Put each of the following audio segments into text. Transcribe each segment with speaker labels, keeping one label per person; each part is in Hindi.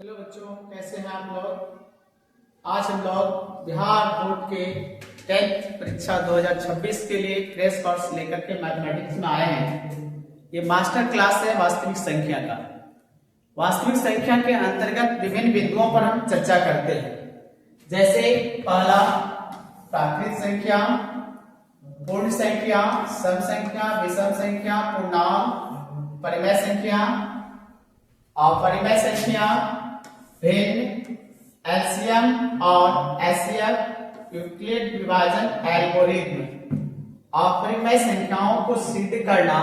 Speaker 1: हेलो बच्चों, कैसे हैं आप लोग। आज हम लोग बिहार बोर्ड के 10th परीक्षा 2026 के लिए क्रैश कोर्स लेकर के मैथमेटिक्स में आए हैं। ये मास्टर क्लास है वास्तविक संख्या का। वास्तविक संख्या के अंतर्गत विभिन्न बिंदुओं पर हम चर्चा करते हैं, जैसे पहला प्राकृत संख्या, पूर्ण संख्या, सम संख्या, विषम संख्या, पूर्णांक, परिमेय संख्या, अपरिमेय संख्या, भिन्न, एलसीएम और एचसीएफ, यूक्लिड विभाजन एल्गोरिथ्म। अपरिमेय संख्याओं को सिद्ध करना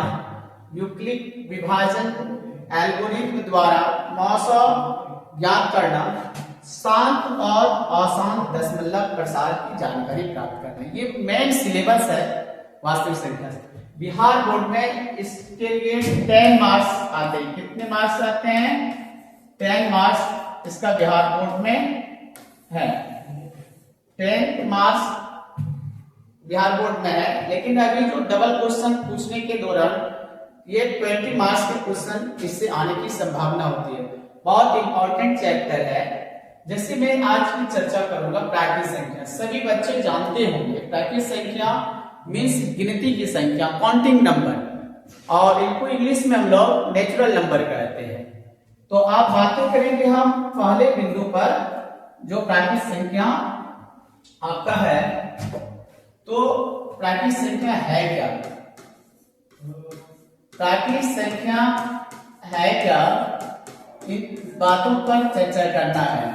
Speaker 1: यूक्लिड विभाजन एल्गोरिथ्म द्वारा मौसम ज्ञात करना, शांत और अशांत दशमलव प्रसार की जानकारी प्राप्त करना। ये मेन सिलेबस है वास्तविक संख्या से। बिहार बोर्ड में इसके लिए 10 मार्क्स आते हैं। कितने मार्क्स आते हैं? 10 मार्क्स इसका बिहार बोर्ड में है। 10 मार्क्स बिहार बोर्ड में है, लेकिन अभी जो डबल क्वेश्चन पूछने के दौरान ये 20 मार्क्स के क्वेश्चन इससे आने की संभावना होती है। बहुत इंपॉर्टेंट चैप्टर है। जैसे मैं आज की चर्चा करूंगा प्राकृत संख्या। सभी बच्चे जानते होंगे प्राकृत संख्या मीन्स गिनती की संख्या, काउंटिंग नंबर, और इनको इंग्लिश में हम लोग नेचुरल नंबर कहते हैं। तो आप बातें करेंगे हम पहले बिंदु पर, जो प्राकृत संख्या आपका है। तो प्राकृत संख्या है क्या? प्राकृत संख्या है क्या, इन बातों पर चर्चा करना है।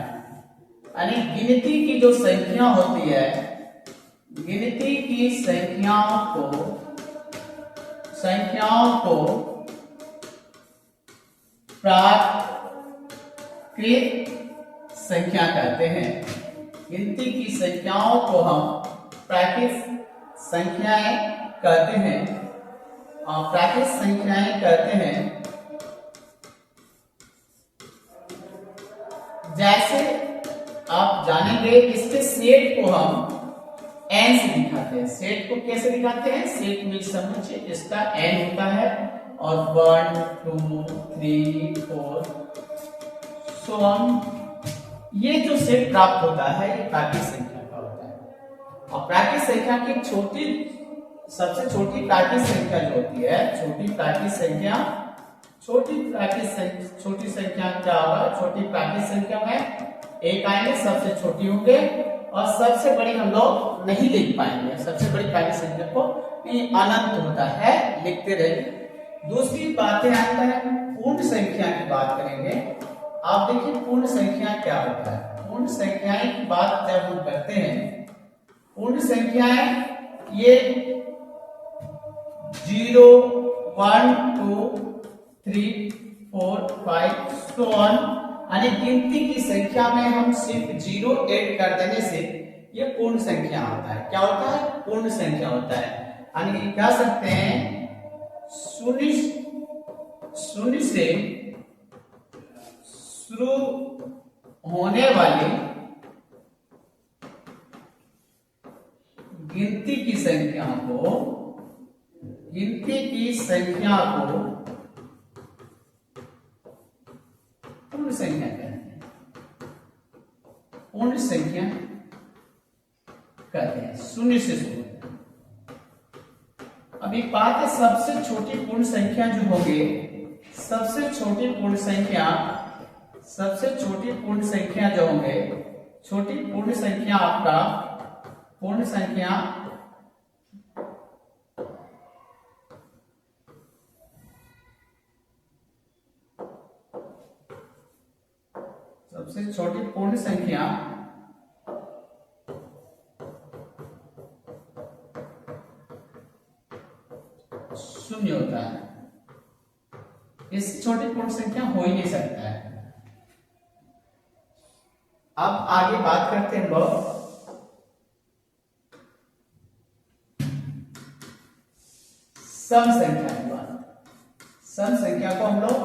Speaker 1: यानी गिनती की जो संख्या होती है, गिनती की संख्याओं को प्राकृत संख्या कहते हैं। गिनती की संख्याओं को हम प्राकृत संख्याएं कहते हैं, और प्राकृत संख्याएं कहते हैं। जैसे आप जानेंगे, इसके सेट को हम n से दिखाते हैं। सेट को कैसे दिखाते हैं? सेट में समुच्चय इसका n होता है, और 1 2 3 4 सो ऑन। ये जो सेट प्राप्त होता है ये प्राकृत संख्या का होता है। और प्राकृत संख्या की सबसे छोटी प्राकृत संख्या जो होती है, छोटी संख्या क्या होगा? छोटी प्राकृत संख्या में एक आएंगे, सबसे छोटी होंगे, और सबसे बड़ी हम लोग नहीं लिख पाएंगे। सबसे बड़ी प्राकृत संख्या को अनंत होता है, लिखते रहेंगे। दूसरी बातें आता है पूर्ण संख्या की बात करेंगे। आप देखिए पूर्ण संख्या क्या होता है। पूर्ण संख्याएं की बात जब हम करते हैं, पूर्ण संख्याएं ये 0 1 2 3 4 5 सो ऑन। यानी गिनती की संख्या में हम सिर्फ 0 ऐड कर देने से ये पूर्ण संख्या होता है। क्या होता है? पूर्ण संख्या होता है। यानी कह सकते हैं शून्य से शुरू होने वाली गिनती की संख्या को पूर्ण संख्या कहते हैं। पूर्ण संख्या कहते हैं, शून्य से शुरू होता है। अभी बात है सबसे छोटी पूर्ण संख्या जो होगी, सबसे छोटी पूर्ण संख्या जो होंगे, छोटी पूर्ण संख्या आपका पूर्ण संख्या सबसे छोटी पूर्ण संख्या शून्य होता है। इससे छोटी पूर्ण संख्या हो ही नहीं सकता है। अब आगे बात करते हैं लोग सम संख्या की बात। सम संख्या को हम लोग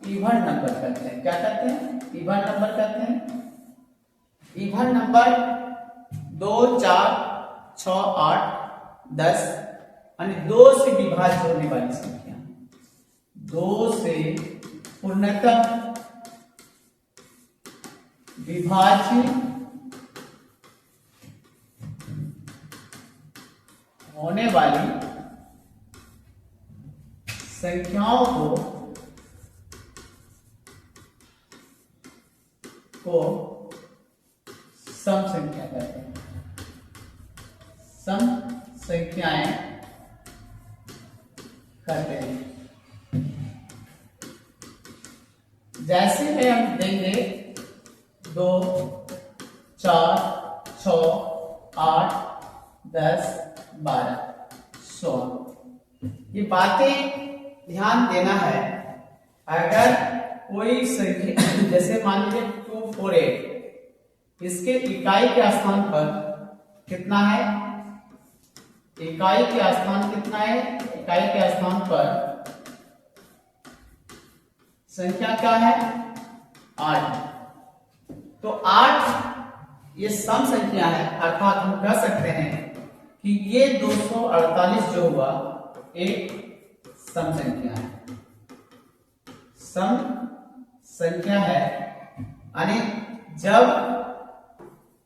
Speaker 1: इवन नंबर कहते हैं। क्या कहते हैं? इवन नंबर कहते हैं। इवन नंबर 2 4 6 8 10 यानी 2 से विभाज्य होने वाली संख्या, 2 से पूर्णतः विभाज्य होने वाली संख्याओं को सम संख्या कहते हैं। सम संख्याएं कहते हैं। जैसे में हम देंगे 2, 4, 6, 8, 10, 12, 16। ये बातें ध्यान देना है। अगर कोई संख्या जैसे मान लीजिए 248, इसके इकाई के स्थान पर कितना है? इकाई के स्थान कितना है? इकाई के स्थान पर संख्या क्या है? 8। तो 8 ये सम संख्या है, अर्थात हम कह सकते हैं कि ये 248 जो हुआ एक सम संख्या है। सम संख्या है, यानी जब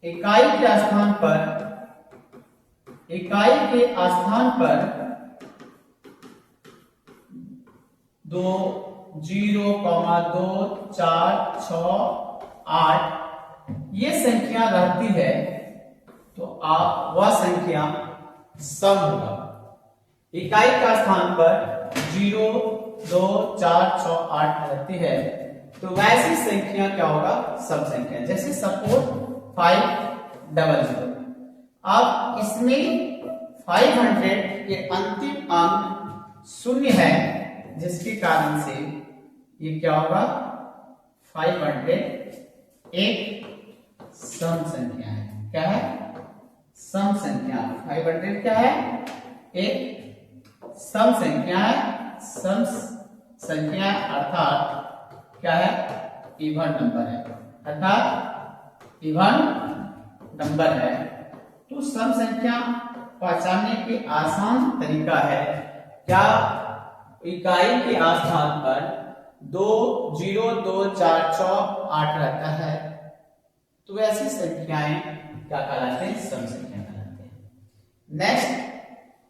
Speaker 1: इकाई के स्थान पर 2 0, 2, 4, 6, 8 ये संख्या रहती है तो आप वह संख्या सम होगा। इकाई का स्थान पर 0, 2, 4, 6, 8 रहती है तो वैसी संख्या क्या होगा? सम संख्या। जैसे सपोज 500। अब इसमें 500 के अंतिम अंक 0 है, जिसके कारण से ये क्या होगा? 500 एक सम संख्या है। क्या है? सम संख्या। 500 क्या है? एक सम संख्या है। सम संख्या अर्थात क्या है? इवन नंबर है, अर्थात इवन नंबर है। तो सम संख्या पहचानने के आसान तरीका है। क्या इकाई के स्थान पर 2, 0, 2, 4, 6, 8 रहता है तो ऐसी संख्याएं क्या कहलाते हैं? सम संख्या कहलाते हैं। नेक्स्ट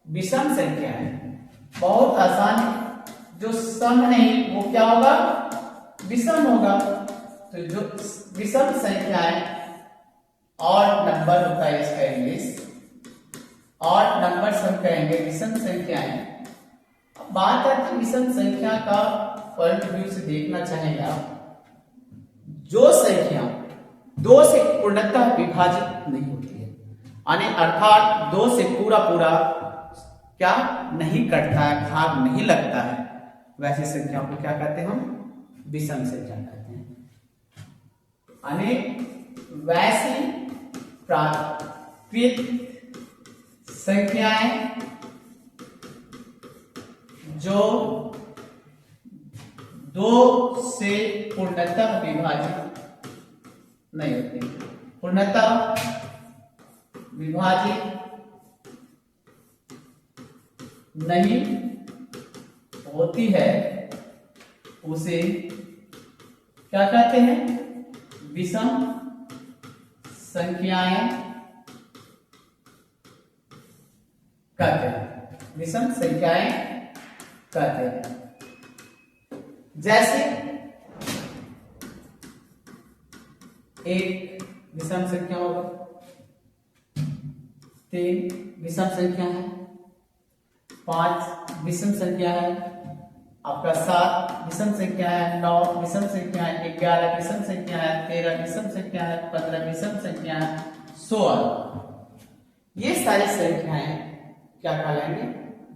Speaker 1: विषम संख्या है। बहुत आसान है। जो सम नहीं वो क्या होगा? विषम होगा। तो जो विषम संख्याएं, ऑड नंबर होता है इसका इंग्लिश, ऑड नंबर हम कहेंगे विषम संख्याएं। अब बात आती है विषम संख्या का पॉइंट ऑफ व्यू से देखना चाहेंगे आप। जो संख्या 2 से पूर्णतः विभाजित नहीं होती है, यानी अर्थात 2 से पूरा क्या नहीं कटता है, भाग नहीं लगता है, वैसी संख्या को क्या कहते हैं? हम विषम संख्या कहते हैं। यानी वैसी प्राकृत संख्याएं जो 2 से पूर्णतः विभाजित नहीं होती। पूर्णतः विभाजित नहीं होती है उसे क्या कहते हैं? विषम संख्याएं कहते हैं। विषम संख्याएं कहते हैं। जैसे एक विषम संख्या होगा, 3 विषम संख्या है, 5 विषम संख्या है, आपका 7 विषम संख्या है, 9 विषम संख्या है, 11 विषम संख्या है, 13 विषम संख्या है, 15 विषम संख्या है, 16 ये सारी संख्याएं क्या कहलाएंगे?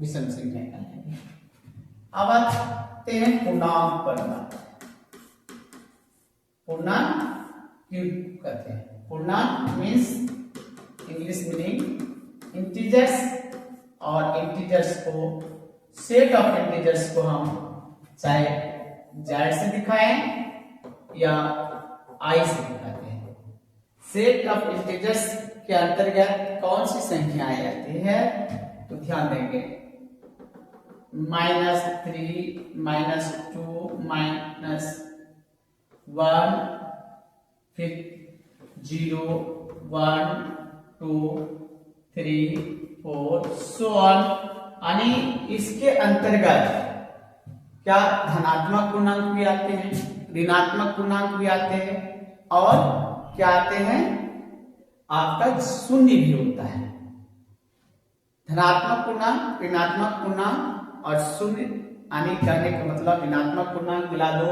Speaker 1: विषम संख्या कहलाएंगे। अब आते हैं पूर्णांक पर। पूर्णांक क्यों कहते हैं? पूर्णांक मीन्स इंग्लिश मीनिंग इंटीजर्स, और इंटीजर्स को, सेट ऑफ इंटीजर्स को हम चाहे जेड से दिखाएं या आई से दिखाते हैं। सेट ऑफ इंटीजर्स के अंतर्गत कौन सी संख्याएं आती है? तो ध्यान देंगे -3, -2, -1, फिर 0 1 2 3 4 सो ऑन। यानी इसके अंतर्गत क्या धनात्मक पूर्णांक भी आते हैं, ऋणात्मक पूर्णांक भी आते हैं, और क्या आते हैं, आपका शून्य भी होता है। धनात्मक पूर्णांक, ऋणात्मक पूर्णांक और शून्य यानी करने का मतलब ऋणात्मक पूर्णांक मिला दो,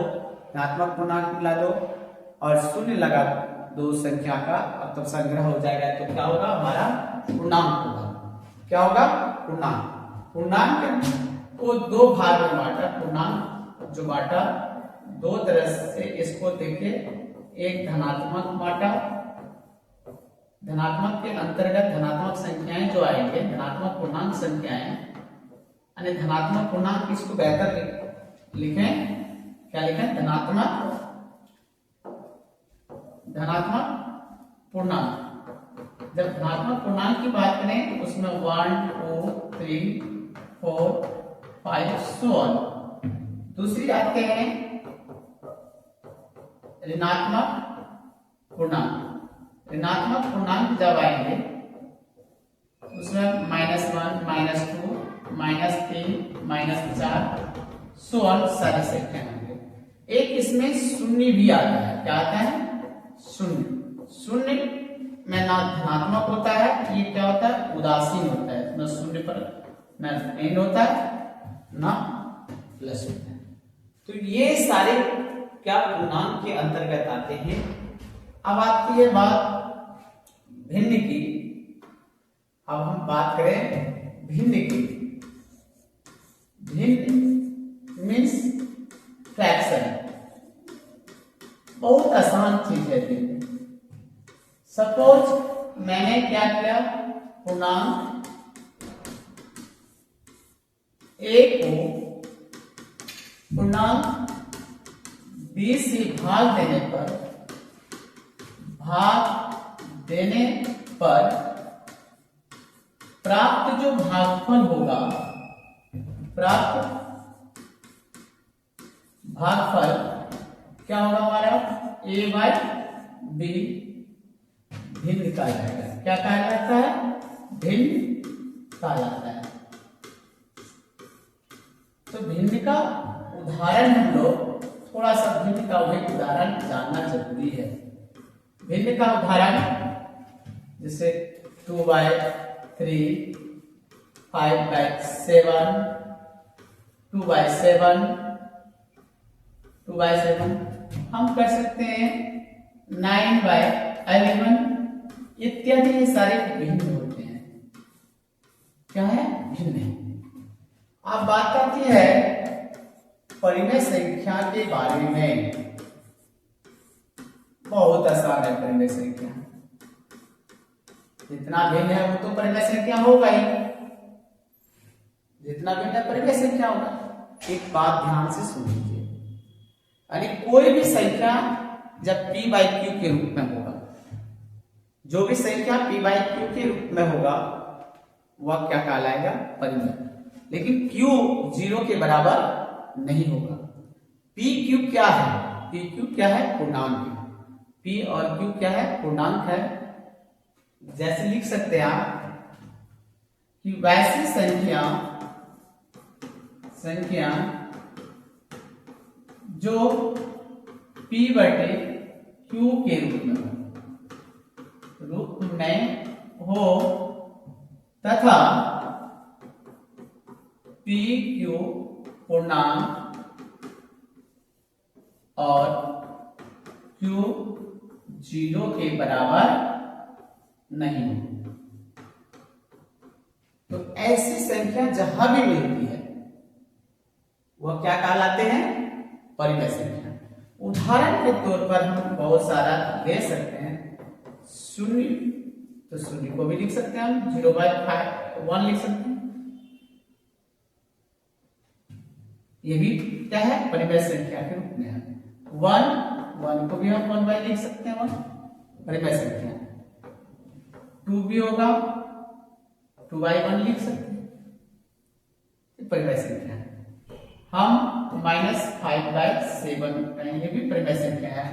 Speaker 1: धनात्मक पूर्णांक मिला दो और शून्य लगा दो संख्या का, अब तब संग्रह हो जाएगा तो क्या होगा, हमारा पूर्णांक होगा। क्या होगा, पूर्णांक। पूर्णांक को दो भाग में बांटा, पूर्णांक जो बांटा दो तरह से इसको देखे, एक धनात्मक बांटा, धनात्मक के अंतर्गत धनात्मक संख्याएं जो आएंगे, धनात्मक पूर्णांक संख्याएं, यानी धनात्मक पूर्णांक इसको बेहतर लिखें, क्या लिखें, धनात्मक पूर्णांक। जब धनात्मक पूर्णांक की बात करें उसमें 1 2 3 4 5 सो ऑन। दूसरी आते हैं ऋणात्मक पूर्णांक। ऋणात्मक पूर्णांक जब आएंगे उसमें -1 -2 -3 -4 सो ऑन सारी संख्या होंगे। एक इसमें शून्य भी आता है, क्या आता है, शून्य। शून्य में ना धनात्मक होता है, ये क्या होता है, उदासीन होता है, ना शून्य पर ना ऋण होता है ना प्लस होता है। तो ये सारे क्या पूर्णांक के अंतर्गत आते हैं। अब आती है बात भिन्न की। अब हम बात करें भिन्न की। भिन्न मीन्स फ्रैक्शन, बहुत आसान चीज है भिन्न। सपोज मैंने क्या किया, पूर्णांक ए को पूर्णांक बी से भाग देने पर प्राप्त जो भागफल होगा, प्राप्त भागफल क्या होगा हमारा, a बाय बी भिन्न कहा जाएगा। क्या कहा जाता है, भिन्न कहा जाता है। तो भिन्न का उदाहरण हम लोग थोड़ा सा भिन्न का एक उदाहरण जानना जरूरी है। भिन्न का उदाहरण जैसे 2/3 5/7 2/7 2/7 हम कर सकते हैं 9/11 इत्यादि। ये सारे भिन्न होते हैं, क्या है, भिन्न है। अब बात आती है परिमेय संख्या के बारे में। बहुत आसान है परिमेय संख्या, जितना भिन्न है वो तो परिमेय संख्या होगा ही, जितना भिन्न है परिमेय संख्या होगा। एक बात ध्यान से सुन लीजिए, यानी कोई भी संख्या जब p/q के रूप में होगा, जो भी संख्या p/q के रूप में होगा वह क्या कहलाएगा, परिमेय। लेकिन q 0 के बराबर नहीं होगा। pq क्या है, pq क्या है, पूर्णांक है। p और q क्या है, पूर्णांक है। जैसे लिख सकते हैं आप कि वैसी संख्या जो p/q के रूप में हो तथा pq पूर्णांक और q 0 के बराबर नहीं हो, तो ऐसी संख्या जहां भी मिलती है वह क्या कहलाते हैं, परिमेय संख्या। उदाहरण के तौर पर हम बहुत सारा ले सकते हैं। शून्य, तो शून्य को भी लिख सकते हैं हम 0/1 लिख सकते हैं। ये भी क्या है, परिमेय संख्या के रूप में है। 1 को भी हम 1/, लिख सकते हैं, 1 परिमेय संख्या। 2 भी होगा 2/1 लिख सकते हैं, परिमेय संख्या। हम -5/7 ये भी परिमेय संख्या है।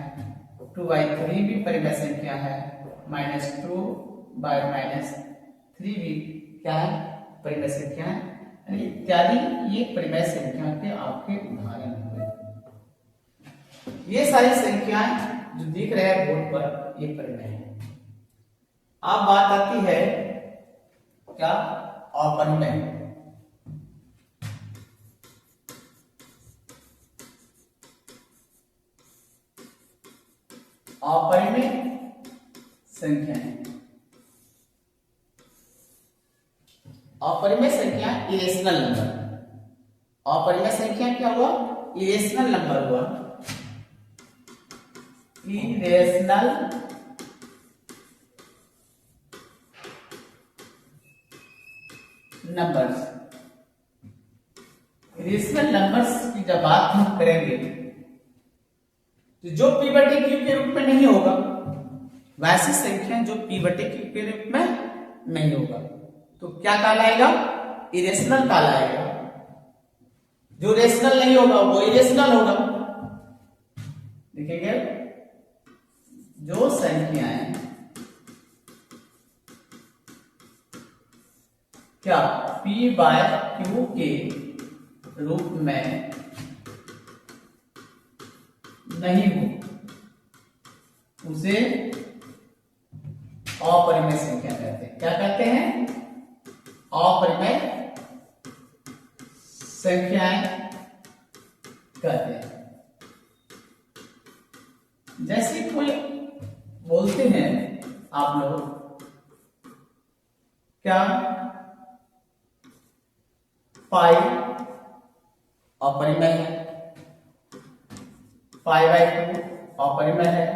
Speaker 1: 2/3 भी परिमेय संख्या है, -2/-3 भी क्या है, परिमेय संख्या है, इत्यादि। ये परिमेय संख्या के आपके उदाहरण हुए। ये सारी संख्याएं जो दिख रहे हैं बोर्ड पर, ये परिमेय है। अब बात आती है क्या, अपरिमेय। अपरिमेय संख्याएं, अपरिमेय संख्या इरेशनल नंबर। अपरिमेय संख्या क्या हुआ, इरेशनल नंबर हुआ, इरेशनल नंबर्स। इरेशनल नंबर्स की जब बात हम करेंगे तो जो p बटे q के रूप में नहीं होगा, वैसी संख्या जो p बटे q के रूप में नहीं होगा, तो क्या कहलाएगा, इरेशनल कहलाएगा। जो रेशनल नहीं होगा वो इरेशनल होगा। देखेंगे, जो संख्याएं क्या p/q के रूप में नहीं हो, उसे अपरिमेय संख्या कहते हैं। क्या कहते हैं, अपरिमेय संख्याएं कहते हैं। जैसे कोई बोलते हैं आप लोग, क्या पाई अपरिमेय है, π/2 अपरिमेय है,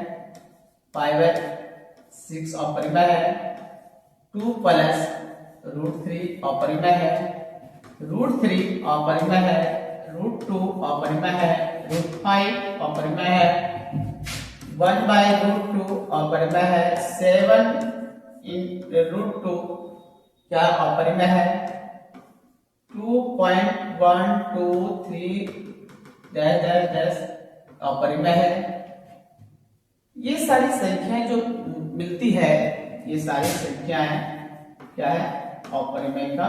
Speaker 1: π/6 अपरिमेय है, 2 + √3 अपरिमेय है, √3 अपरिमेय है, √2 अपरिमेय है, √5 अपरिमेय है, 1/√2 अपरिमेय है, 7/√2 क्या अपरिमेय है, 2.123 अपरिमेय है। ये सारी संख्याएं जो मिलती है, ये सारी संख्याएं क्या है, अपरिमेय का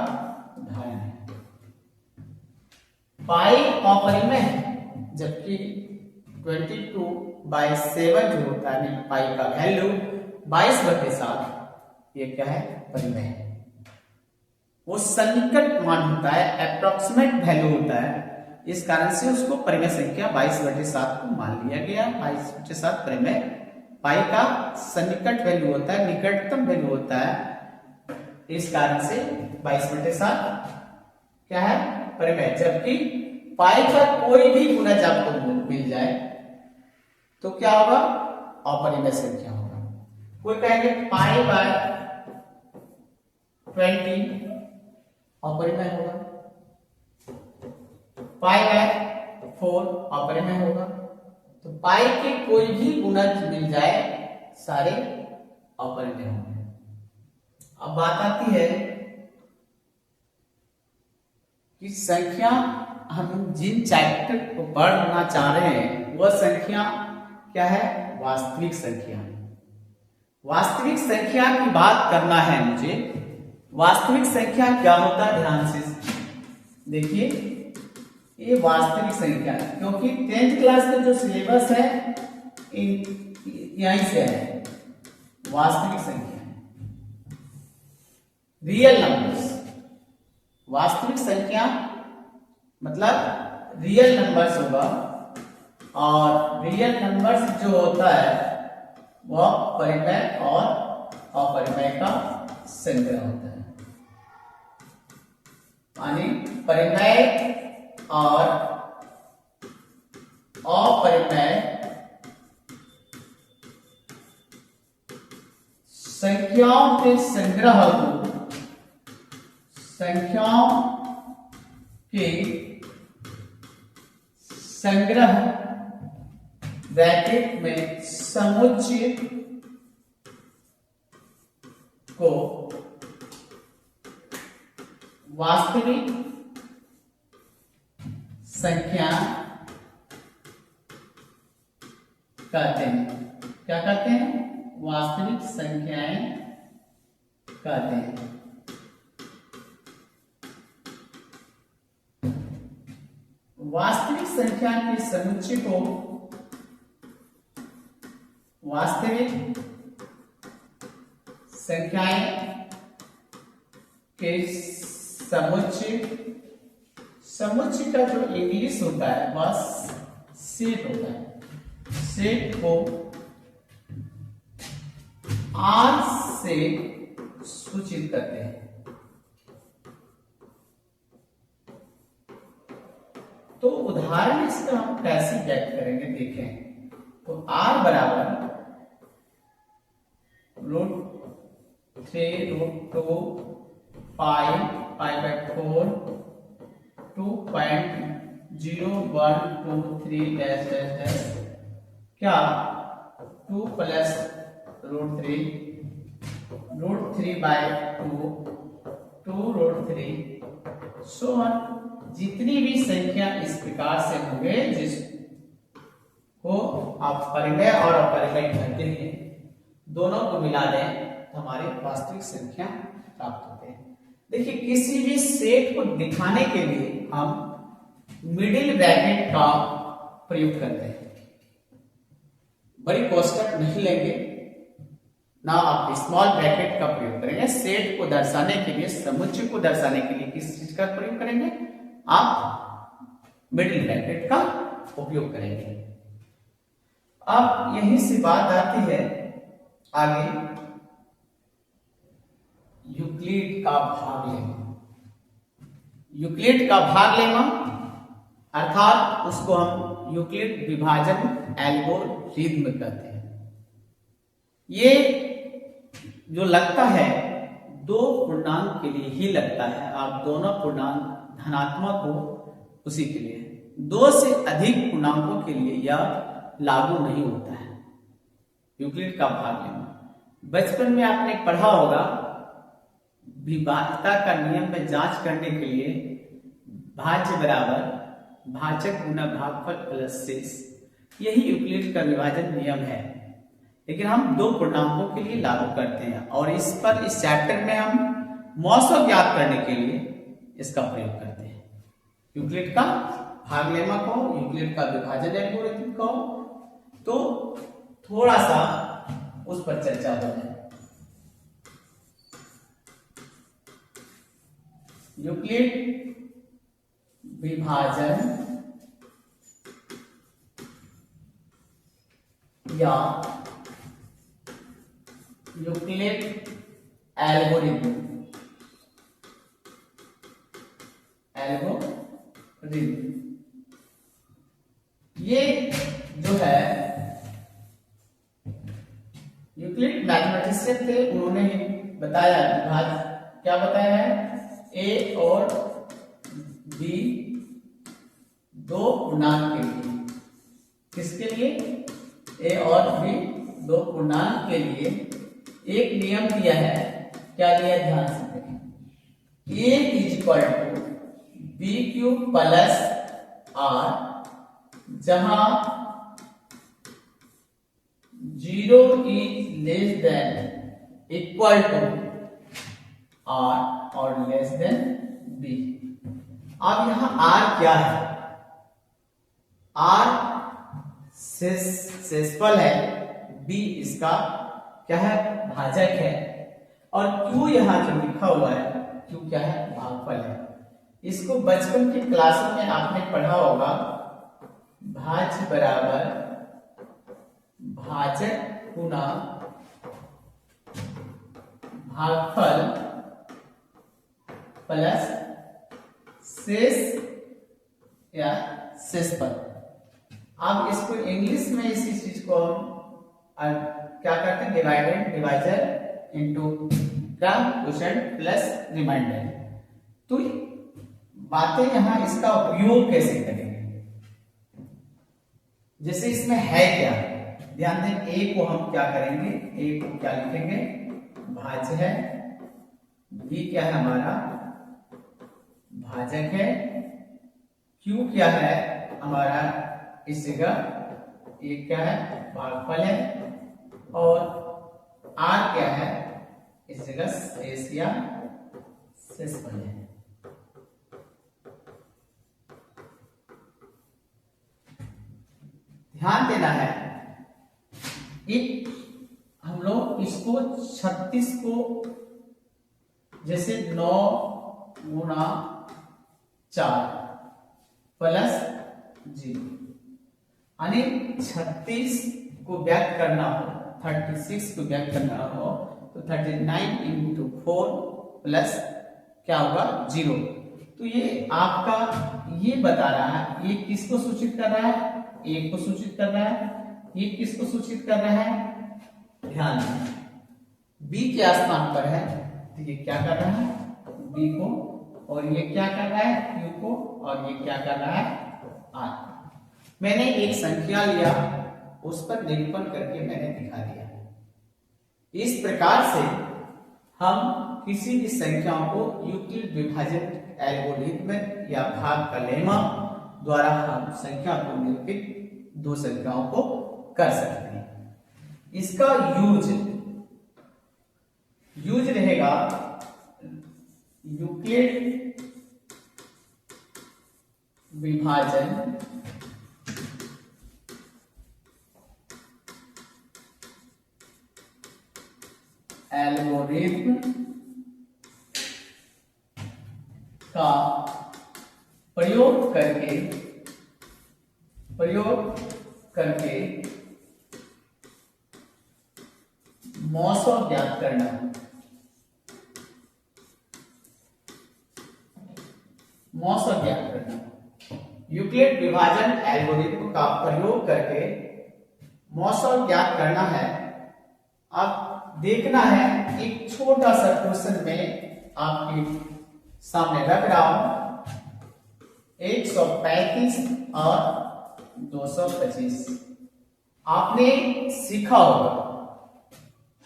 Speaker 1: उदाहरण है। पाई अपरिमेय है, जबकि 22/7 जो होता है पाई का वैल्यू 22/7, ये क्या है, परिमेय है। वो सन्निकट मान होता है, अप्रोक्सीमेट वैल्यू होता है, इस कारण से उसको परिमेय संख्या 22/7 को मान लिया गया। 22/7 परिमेय, पाई का सन्निकट वैल्यू होता है, निकटतम वैल्यू होता है, इस कारण से 22/7 क्या है, परिमेय। जबकि पाई का कोई भी गुणज आपको मिल जाए तो क्या होगा, अपरिमेय संख्या होगा। कोई कहेंगे π/20 अपरिमेय होगा, π/4 अपरिमेय होगा। तो पाई के कोई भी गुणज मिल जाए, सारे अपरिमेय होंगे। अब बात आती है कि संख्या, हम जिन चैप्टर को पढ़ना चाह रहे हैं वह संख्या क्या है, वास्तविक संख्या। वास्तविक संख्या की बात करना है मुझे। वास्तविक संख्या क्या होता है, ध्यान से देखिए, ये वास्तविक संख्या, क्योंकि 10th क्लास का जो सिलेबस है यहीं से है। वास्तविक संख्या, रियल नंबर्स। वास्तविक संख्या मतलब रियल नंबर्स होगा, और रियल नंबर्स जो होता है वह परिमेय और अपरिमेय का संग्रह होता है। यानी परिमेय और अपरिमेय संख्याओं के संग्रह को, संख्याओं के संग्रह ब्रैकेट में समुच्चय को वास्तविक संख्या कहते हैं। क्या क्या कहते हैं? वास्तविक संख्याएं कहते हैं। वास्तविक संख्या के समुच्चय को वास्तविक संख्याएं के समुच्चय का जो इंग्लिश होता है वह सेट होता है। सेट को आर से सूचित करते हैं। तो उदाहरण इसका हम कैसे व्यक्त करेंगे देखें। तो r बराबर √3 √2 pi pi by 4 2.0123 dash dash dash क्या 2 प्लस √3 बाय 2 √3 सो जितनी भी संख्या इस प्रकार से होंगे जिसको आप परिमेय और अपरिमेय कहते हैं, दोनों को मिला दें तो हमारी वास्तविक संख्या प्राप्त होते हैं। देखिए किसी भी सेट को दिखाने के लिए हम मिडिल ब्रैकेट का प्रयोग करते हैं। बड़ी कोष्टक नहीं लेंगे ना, आप स्मॉल ब्रैकेट का प्रयोग करेंगे। सेट को दर्शाने के लिए, समुच्चय को दर्शाने के लिए किस चीज का प्रयोग करेंगे? आप मिडिल ब्रैकेट का उपयोग करेंगे। अब यहीं से बात आती है आगे यूक्लिड का भाग लेना। यूक्लिड का भाग लेना अर्थात उसको हम यूक्लिड विभाजन एल्गोरिथ्म कहते हैं। ये जो लगता है दो पूर्णांक के लिए ही लगता है। आप दोनों पूर्णांक धनात्मक हो उसी के लिए, दो से अधिक पूर्णांकों के लिए यह लागू नहीं होता है यूक्लिड का भाग लेना। बचपन में आपने पढ़ा होगा विभाज्यता का नियम में जांच करने के लिए भाज्य बराबर भाजक गुना भागफल प्लस शेष, यही यूक्लिड का विभाजन नियम है। लेकिन हम दो पूर्णांकों के लिए लागू करते हैं और इस चैप्टर में हम मौसम ज्ञात करने के लिए इसका प्रयोग करते हैं। यूक्लिड का भाग लेमा को, यूक्लिड का विभाजन एल्गोरिथम को, तो थोड़ा सा उस पर चर्चा हो जाए। यूक्लिड विभाजन या यूक्लिड एल्गोरिथम ये जो है यूक्लिड मैथमेटिशियन थे, उन्होंने बताया क्या बताया है? ए और बी दो पूर्णांक के लिए। किसके लिए? ए और बी दो पूर्णांक के लिए एक नियम दिया है। क्या दिया? ध्यान से देखें। A is equal to b cube plus r, जहां 0 is less than equal to r और लेस देन बी। अब यहां आर क्या है? आर शेषफल है, बी इसका क्या है? भाजक है, और क्यू यहां जो लिखा हुआ है क्यू क्या है? भागफल है। इसको बचपन की क्लासों में आपने पढ़ा होगा, भाज्य बराबर भाजक गुना भागफल प्लस शेष या शेषफल। अब इसको इंग्लिश में इसी चीज को हम क्या करते हैं? Divisor into quotient plus remainder. तो बातें यहां इसका उपयोग कैसे करेंगे? जैसे इसमें है क्या, ध्यान दें। ए को हम क्या करेंगे? ए को क्या लिखेंगे? भाज्य है। बी क्या है? हमारा भाजक है। क्यू क्या है? हमारा इस जगह ये क्या है? भागफल है। या शेषफल है। ध्यान देना है कि हम लोग इसको 36 को जैसे 9 गुणा 4 प्लस 0 यानी 36 को व्यक्त करना हो, 36 को व्यक्त करना हो तो 39 इंटू 4 प्लस क्या होगा 0। तो ये आपका ये बता रहा है, ये किसको सूचित कर रहा है, एक को सूचित कर रहा है, ये किसको सूचित कर रहा है, ध्यान दें बी के स्थान पर है तो ये क्या कर रहा है बी को, और ये क्या कर रहा है क्यू को, और ये क्या कर रहा है आर। मैंने एक संख्या लिया, उस पर निरूपण करके मैंने दिखा दिया। इस प्रकार से हम किसी भी संख्याओं को यूक्लिड विभाजन एल्गोरिथम या भाग का लेमा द्वारा हम संख्या को निरूपित दो संख्याओं को कर सकते हैं। इसका यूज रहेगा यूक्लिड विभाजन एल्गोरिथम का प्रयोग करके मौसम ज्ञात करना। यूक्लिड विभाजन एल्गोरिथम का प्रयोग करके मौसम ज्ञात करना है। अब देखना है, एक छोटा सा क्वेश्चन में आपके सामने रख रहा हूं, 135 और 225। आपने सीखा होगा,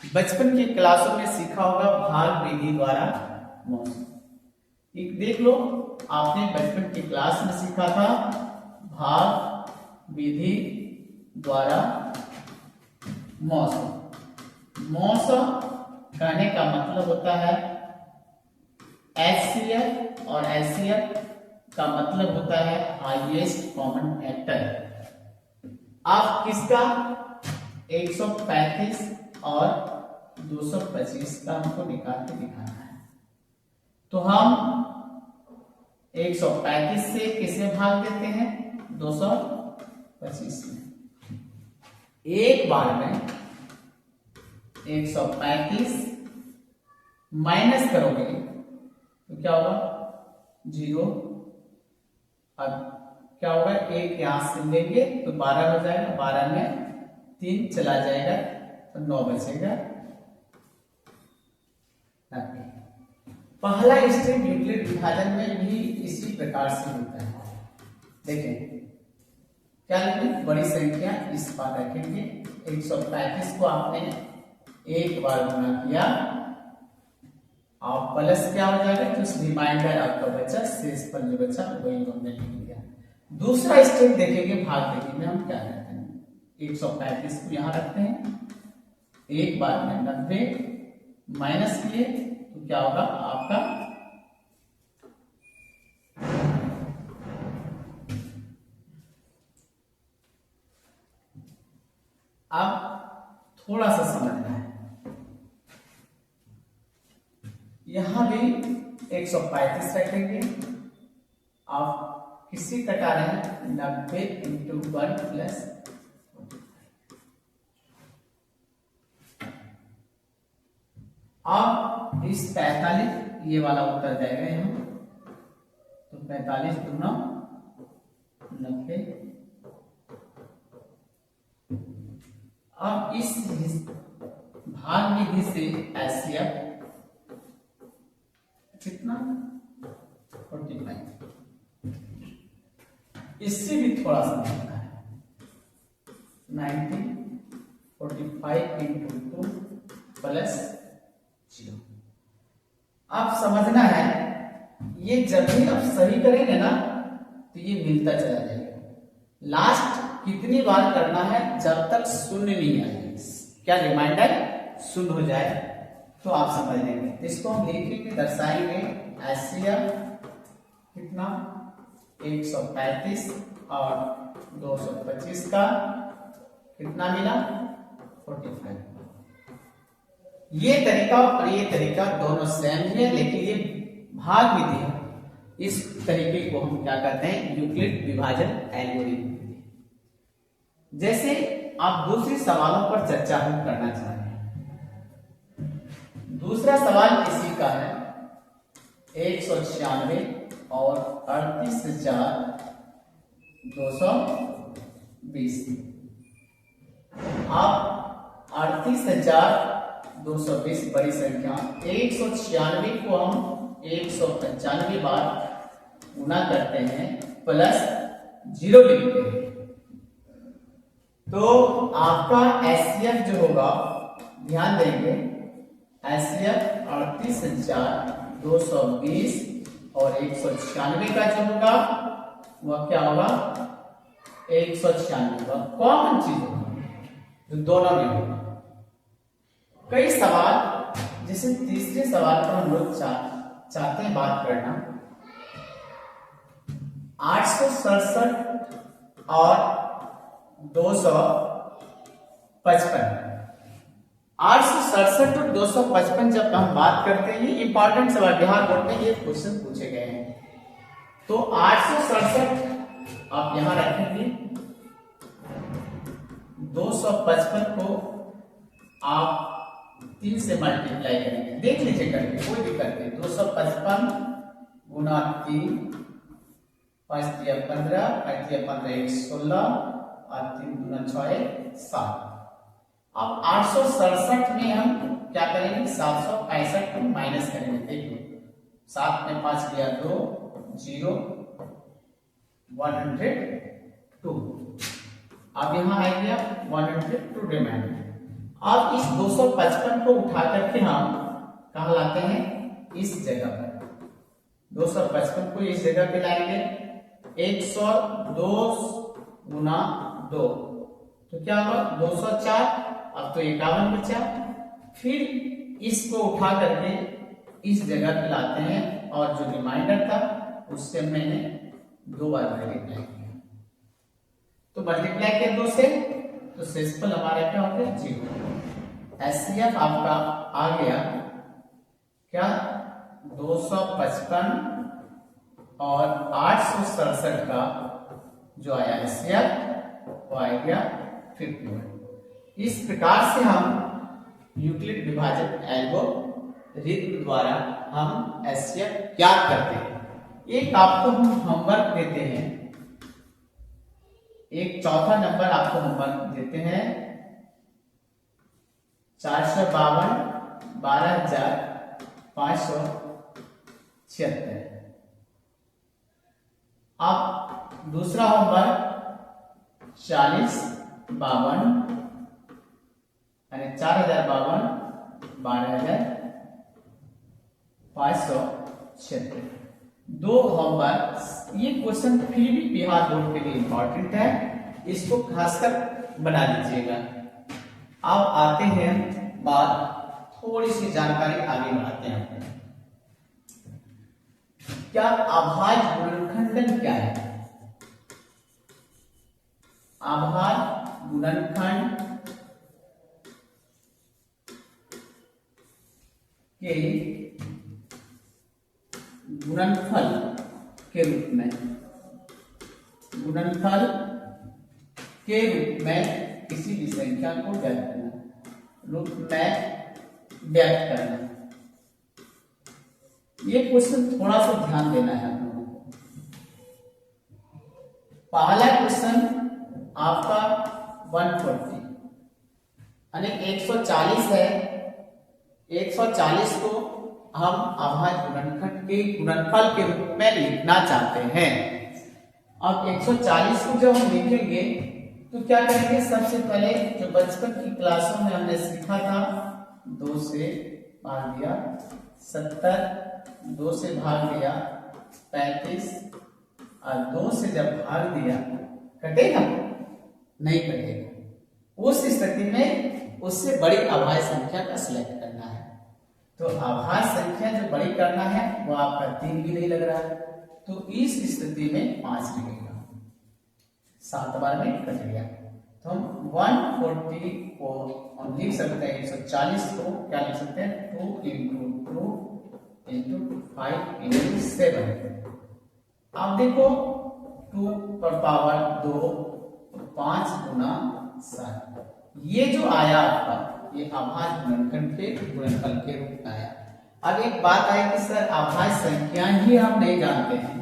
Speaker 1: बचपन की क्लासों में सीखा होगा भाग विधि द्वारा मौसम। देख लो, आपने बचपन की क्लास में सीखा था भाग विधि द्वारा मौसम। मौसम कहने का मतलब होता है HCF, और HCF का मतलब होता है हाईएस्ट कॉमन फैक्टर। आप किसका 135 और 225 का हमको निकाल के दिखाना है। तो हम 135 से किसे भाग देते हैं 225 में। एक बार में 135 माइनस करोगे तो क्या होगा 0। अब क्या होगा, एक यहां से लेंगे तो 12 हो जाएगा, 12 में 3 चला जाएगा तो 9 बचेगा 90। पहला स्टेप यूक्लिड विभाजन में भी इसी प्रकार से होता है। देखें क्या लिखें, बड़ी संख्या इस बार रखेंगे। 135 को आपने एक बार गुणा किया, आप प्लस क्या हो जाएगा, तो रिमाइंडर आपका बचा, शेष पर जो बचा वही हमने लिख दिया। दूसरा स्टेप देखेंगे भाग विधि में हम क्या करते हैं, 135 को यहां रखते हैं, एक बार में 90 माइनस किए तो क्या होगा आपका अब थोड़ा सा समझना है, यहां भी 135 रखेंगे। आप किसी कटा रहे हैं 90 इंटू 1 प्लस, अब इस 45 ये वाला उत्तर जाएगा यहाँ, तो 45 दूना 90। अब इस भाग विधि से HCF कितना 45, इससे भी थोड़ा सा देखना है 90 45 इंटू 2 प्लस 0। आप समझना है, ये जब भी आप सही करेंगे ना तो ये मिलता चला जाएगा। लास्ट कितनी बार करना है, जब तक शून्य नहीं आए, क्या रिमाइंडर शून्य हो जाए तो आप समझ लेंगे। इसको हम लिखेंगे, दर्शाएंगे। HCF कितना 135 और 225 का कितना मिला 45। ये तरीका और ये तरीका दोनों सेम है, लेकिन ये भाग विधि है। इस तरीके को हम क्या कहते हैं, यूक्लिड विभाजन एल्गोरिथम। जैसे आप दूसरे सवालों पर चर्चा हम करना चाह रहे हैं। दूसरा सवाल इसी का है, 196 और 38,220। आप 38,220 बड़ी संख्या, 196 को हम 195 बार गुना करते हैं प्लस 0 लिखते हैं, तो आपका HCF जो होगा, ध्यान देंगे, HCF 38,220 और 196 का जो होगा वह क्या होगा 196 का कॉमन चीज होगा जो दोनों में होगा। कई सवाल, जैसे तीसरे सवाल पर हम लोग चाहते हैं बात करना, 867 और 255। 867 और 255 जब हम बात करते हैं, ये इंपॉर्टेंट सवाल बिहार बोर्ड में ये क्वेश्चन पूछे गए हैं। तो 867 आप यहां रखेंगे, 255 को आप 3 से मल्टीप्लाई करेंगे, देख लीजिए करके, कोई दिक्कत नहीं। 255 गुना 3, 5 3 15, 5 3 15 1 16 और 3 गुना 6 7। अब 867 में हम क्या करेंगे, 765 को माइनस करेंगे। देखिए 7 में 5 गया 2 0 102। अब यहां आ गया 102 रिमाइंडर। अब इस 255 को उठा करके हम कहां लाते हैं, इस जगह पर। 255 को इस जगह पे लाएंगे, 102 गुना 2 तो क्या होगा 204। अब तो 51 बचा, फिर इसको उठा करके इस जगह पे लाते हैं और जो रिमाइंडर था उससे मैंने 2 बार मल्टीप्लाई किया, तो मल्टीप्लाई किया 2 से, तो शेषफल हमारा क्या हो गया 0। HCF आपका आ गया क्या 255 और 867 का जो आया HCF वो आ गया 51। इस प्रकार से हम यूक्लिड विभाजन एल्गोरिथम द्वारा हम HCF ज्ञात करते हैं। एक आपको हम होमवर्क देते हैं, एक चौथा नंबर आपको होमवर्क देते हैं, 452 12,576। अब दूसरा होमवर्क 40 52 यानी 4052 12,576। 2 होमवर्क। ये क्वेश्चन फिर भी बिहार बोर्ड के लिए इंपॉर्टेंट है, इसको खासकर बना लीजिएगा। अब आते हैं बात, थोड़ी सी जानकारी आगे बढ़ाते हैं। क्या अभाज्य गुणनखंडन क्या है? अभाज्य गुणनखंड के गुणनफल के रूप में, गुणनफल के रूप में किसी भी संख्या को व्यक्त करना, रूप में व्यक्त करना। ये क्वेश्चन थोड़ा सा ध्यान देना है आप लोगों को। पहला क्वेश्चन आपका 140 यानी 140 है। 140 को हम अभाज्य गुणनखंड के गुणनफल के रूप में लिखना चाहते हैं। अब 140 को जब हम लिखेंगे तो क्या करेंगे, सबसे पहले जो बचपन की क्लासों में हमने सीखा था, 2 से भाग दिया 70, 2 से भाग दिया 35 और 2 से जब भाग दिया कटेगा नहीं कटेगा। उस स्थिति में उससे बड़ी अभाज्य संख्या का सिलेक्ट करना है। तो अभाज्य संख्या जो बड़ी करना है वो आपका 3 भी नहीं लग रहा है, तो इस स्थिति में 5 लगेगा, 7 बार में कट गया। तो हम 140 को हम लिख सकते हैं, 140 को क्या लिख सकते हैं, 2 × 2 × 5 × 7। अब देखो 2 पर पावर 2, 5 गुना 7, ये जो आया आपका ये अभाज्य गुणनखंड के गुणनफल के रूप में आया। अब एक बात है कि सर अभाज्य संख्या ही हम नहीं जानते हैं,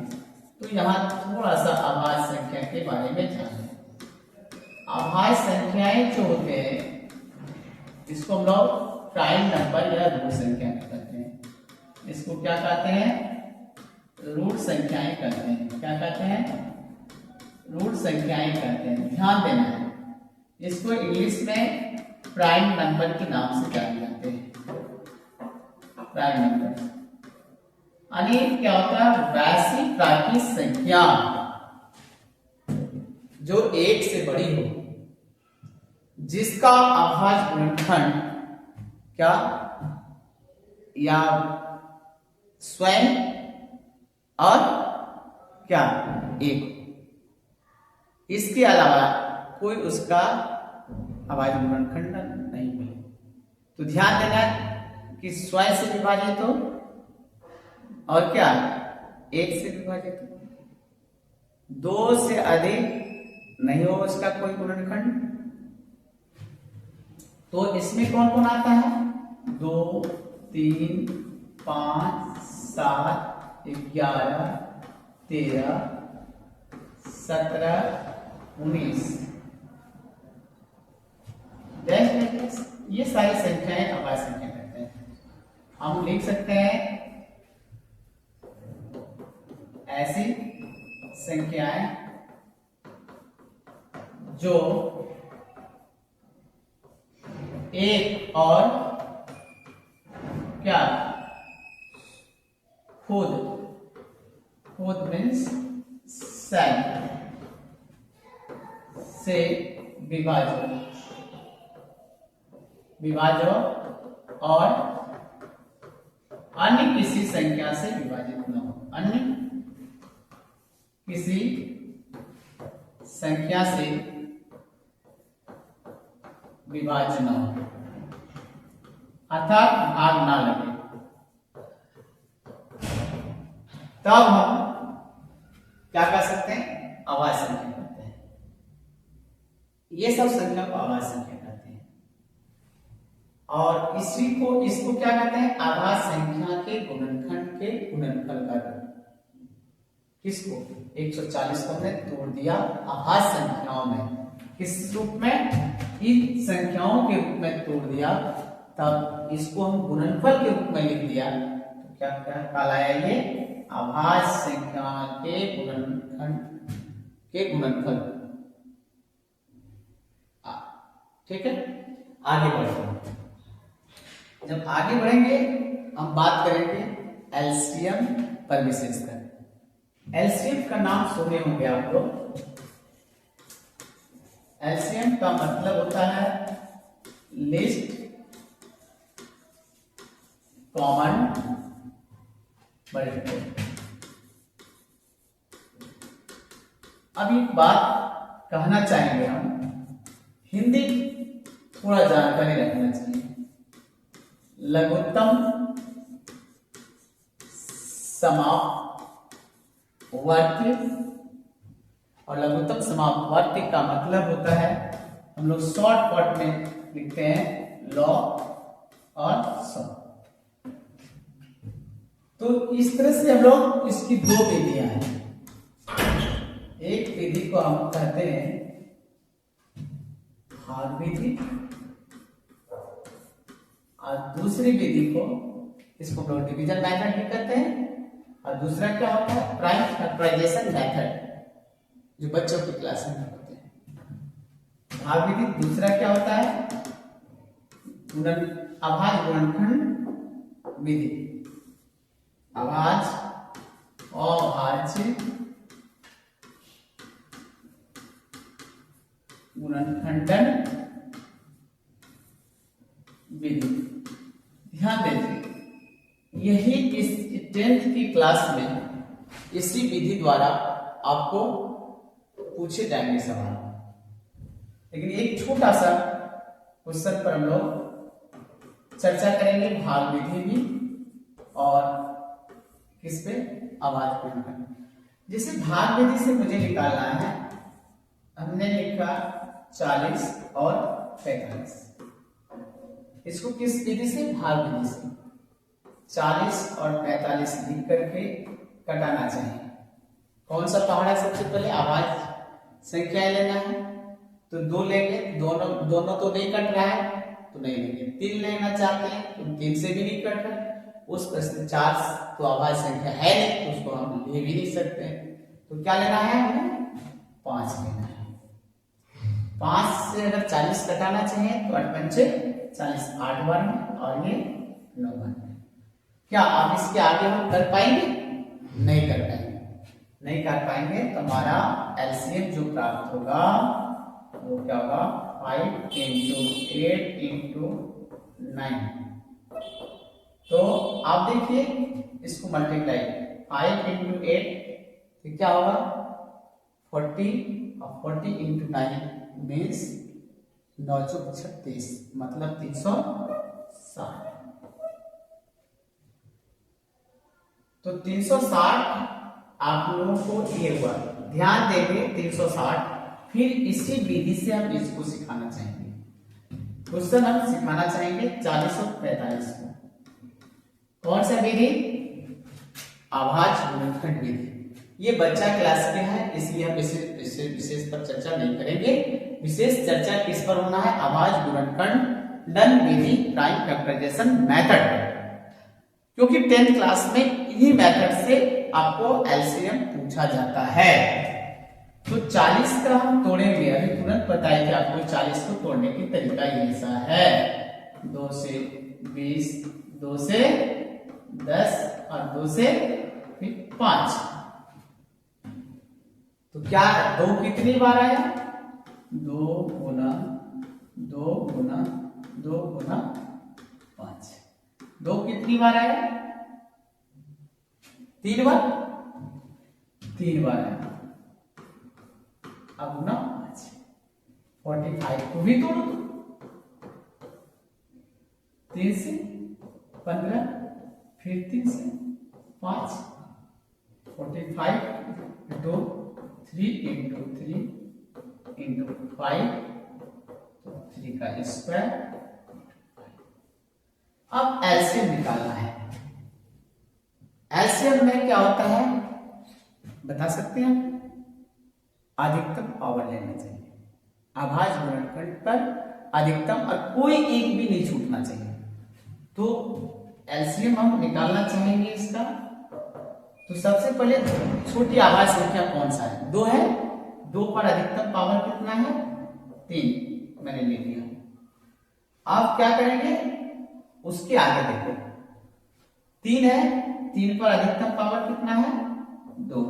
Speaker 1: तो यहाँ थोड़ा सा अभाज्य संख्या के बारे में जानें। अभाज्य संख्याएं जो होते हैं इसको हम लोग प्राइम नंबर या रूट संख्या कहते हैं। इसको क्या कहते हैं, रूट संख्याएं कहते हैं। क्या कहते हैं, रूट संख्याएं कहते हैं। ध्यान देना है, इसको इंग्लिश में प्राइम नंबर के नाम से जाने जाते हैं, प्राइम नंबर। यानी क्या होता है, वैसी प्राकृत संख्या जो 1 से बड़ी हो, जिसका अभाज्य गुणनखंड क्या या स्वयं और क्या 1, इसके अलावा कोई उसका अभाज्य गुणनखंड नहीं मिले। तो ध्यान देना कि स्वयं से विभाजित हो और क्या 1 से विभाजित हो, 2 से अधिक नहीं हो उसका कोई गुणनखंड। तो इसमें कौन कौन आता है, 2, 3, 5, 7, 11, 13, 17, 19। ये सारी संख्याएं अभाज्य संख्या कहते हैं। हम लिख सकते हैं ऐसी संख्याएं जो 1 और क्या खुद मीन्स सेल्फ से विभाज्य और अन्य किसी संख्या से विभाजित न हो, अन्य किसी संख्या से विभाज्य न हो, अर्थात भाग ना लगे। तब हम क्या कर सकते हैं, अभाज्य संख्या कहते हैं। ये सब संख्या को अभाज्य संख्या कहते हैं। और इसको क्या कहते हैं, अभाज्य संख्या के गुणनखंड के गुणनफल का रूप। किसको, 140 को हमने तोड़ दिया अभाज्य संख्याओं में, किस रूप में, इन संख्याओं के रूप में तोड़ दिया, तब इसको हम गुणनफल के रूप में लिख दिया। तो क्या क्या कहलाया, ये अभाज्य संख्या के गुणनखंड के गुणनफल। ठीक है, आगे बढ़ते। जब आगे बढ़ेंगे हम बात करेंगे एलसीएम पर विशेषकर। एलसीएम का नाम सुने होंगे आप लोग। एलसीएम का मतलब होता है लिस्ट कॉमन मल्टीपल। अब एक बात कहना चाहेंगे हम, हिंदी थोड़ा जानकारी रखना चाहिए। लघुत्तम समापवर्ती और लघुत्तम समापवर्ती का मतलब होता है, हम लोग शॉर्टकट में लिखते हैं लॉग और सम। तो इस तरह से हम लोग, इसकी 2 विधियां हैं। एक विधि को हम कहते हैं भाग विधि और दूसरी विधि को, इसको हम लोग डिवीजन मेथड भी कहते हैं। और दूसरा क्या होता है, प्राइम फैक्टराइजेशन मेथड, जो बच्चों की क्लास में होते हैं। भाग विधि दूसरा क्या होता है, अभाज्य गुणनखंड विधि, अभाज्य गुणनखंडन विधि। ध्यान दीजिए, यही इस 10th की क्लास में इसी विधि द्वारा आपको पूछे जाएंगे सवाल। लेकिन एक छोटा सा क्वेश्चन पर हम लोग चर्चा करेंगे, भाग विधि भी और किस पे, आवाज गुणनखंड। जैसे भाग विधि से मुझे निकालना है, हमने लिखा 40 और 45। इसको किस विधि से, भाग विधि से 40 और 45 लिख करके कटाना चाहिए। कौन सा पहाड़ा सबसे पहले, आवाज संख्या लेना है तो 2 लेंगे, दोनों तो नहीं कट रहा है तो नहीं लेंगे। 3 लेना चाहते हैं तो 3 से भी नहीं कट रहा, उस प्रश्न 4 तो आवाज संख्या है नहीं तो उसको हम ले भी नहीं सकते, तो क्या लेना है हमें, 5 लेना है। 5 से अगर 40 कटाना चाहिए तो 8 पंचे 40, 8 बार में और ये 9 बार में। क्या आप इसके आगे हम कर पाएंगे, नहीं कर पाएंगे। नहीं कर पाएंगे तो हमारा एलसीएम जो प्राप्त होगा वो क्या होगा, 5 × 8 × 9। तो आप देखिए इसको मल्टीप्लाई, 5 × 8 तो क्या होगा 40 और 40 × 9 मीन्स 9 × 36 मतलब 360। तो 360 आप लोगों को ये हुआ, ध्यान देंगे 360। फिर इसी विधि से हम इसको सिखाना चाहेंगे, क्वेश्चन हम सिखाना चाहेंगे 40 और 45 को। कौन सा विधि, आवाज गुणनखंड विधि। ये बच्चा क्लास के है इसलिए हम इसे विशेष पर चर्चा नहीं करेंगे। विशेष चर्चा किस पर होना है, आवाज गुणनखंड विधि, प्राइम फैक्टराइजेशन मेथड पर, क्योंकि 10th क्लास में इन्हीं मेथड से आपको एलसीएम पूछा जाता है। तो 40 का हम तोड़ेंगे, अभी तुरंत बताइए कि आपको 40 को तोड़ने की तरीका ऐसा है, 2 से 20, 2 से 10 और 2 से फिर 5। तो क्या 2 कितनी बार आया, 2 गुना 2 गुना 2 गुना 5। 2 कितनी बार आया, 3 बार, 3 बार आया। अब गुना 5, 45 को भी तोड़ो, 3 से 15, फिर 3 से 5, 45 × 3 × 3 × 5, तो 3 का स्क्वायर। अब एलसीएम निकालना है। एलसीएम में क्या होता है बता सकते हैं, अधिकतम पावर लेना चाहिए। आवाज गुणनखंड पर अधिकतम और कोई एक भी नहीं छूटना चाहिए। तो एलसीएम हम निकालना चाहेंगे इसका, तो सबसे पहले छोटी आवाज संख्या कौन सा है, 2 है। 2 पर अधिकतम पावर कितना है, 3, मैंने ले लिया। आप क्या करेंगे, उसके आगे देखो 3 है, 3 पर अधिकतम पावर कितना है, 2।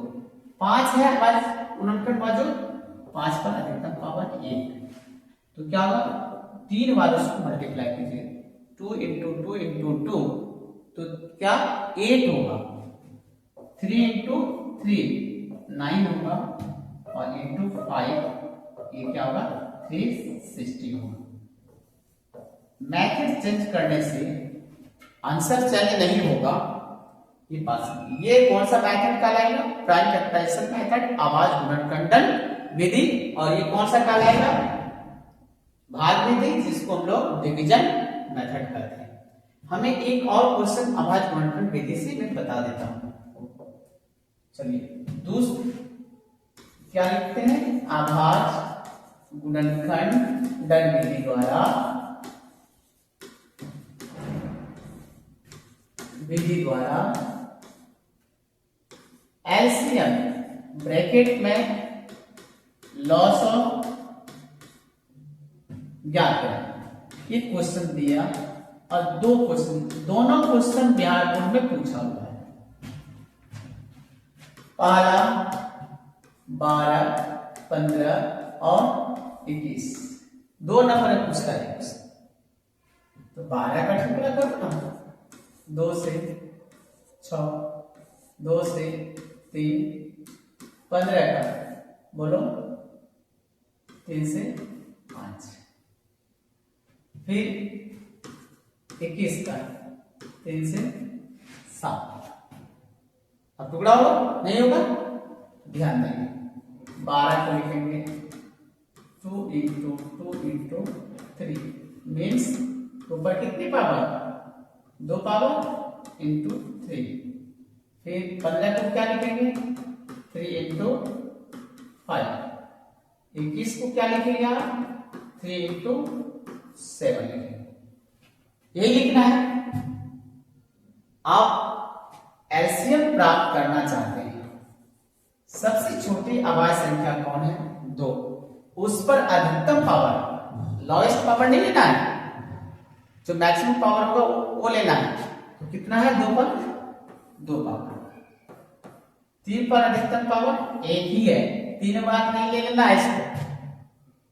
Speaker 1: 5 है आवाज गुणनखंड बाजू, 5 पर अधिकतम पावर 1। तो क्या होगा, 3 बार उसको मल्टीप्लाई कीजिए, 2 × 2 × 2 तो क्या 8 होगा, 3 × 3 9 होगा और × 5 ये क्या होगा 360 होगा। मैथड चेंज करने से आंसर चेंज नहीं होगा, ये बात। ये कौन सा मैथड कहलाएगा, प्राइम फैक्टराइजेशन मेथड, आवाज गुणनखंड विधि। और ये कौन सा कहलाएगा, भाग विधि, जिसको हम लोग डिवीजन मेथड कहते हैं। हमें एक और क्वेश्चन आवाज गुणनखंड विधि से मैं बता देता हूं। चलिए क्या लिखते हैं, आवाज गुणनखंड विधि द्वारा एलसीएम ब्रैकेट में लॉस ऑफ ज्ञात करें। ये क्वेश्चन दिया और 2 क्वेश्चन, दोनों क्वेश्चन बिहार बोर्ड में पूछा हुआ है। पहला 12, 15 और 21, 2 नंबर पूछता है। तो 12 का टुकड़ा करो ना, 2 से 6, 2 से 3, 15 का बोलो 3 से 5, फिर 21 का 3 से 7। अब टुकड़ा होगा नहीं होगा, ध्यान देंगे। 12 को लिखेंगे 2 इंटू 2 इंटू 3 मीन्स 2 पर कितनी पावर, 2 पावर इंटू 3। फिर 15 को क्या लिखेंगे 3 इंटू 5। 21 को क्या लिखेंगे आप 3 इंटू 7 लिखेंगे। यही लिखना है। आप एलसीएम प्राप्त करना चाहते हैं, सबसे छोटी अभाज्य संख्या कौन है 2, उस पर अधिकतम पावर, लॉएस्ट पावर नहीं लेना है, जो मैक्सिमम पावर होगा वो लेना है। तो कितना है 2 पर 2 पावर। 3 पर अधिकतम पावर 1 ही है, 3 बार नहीं ले लेना है इसको,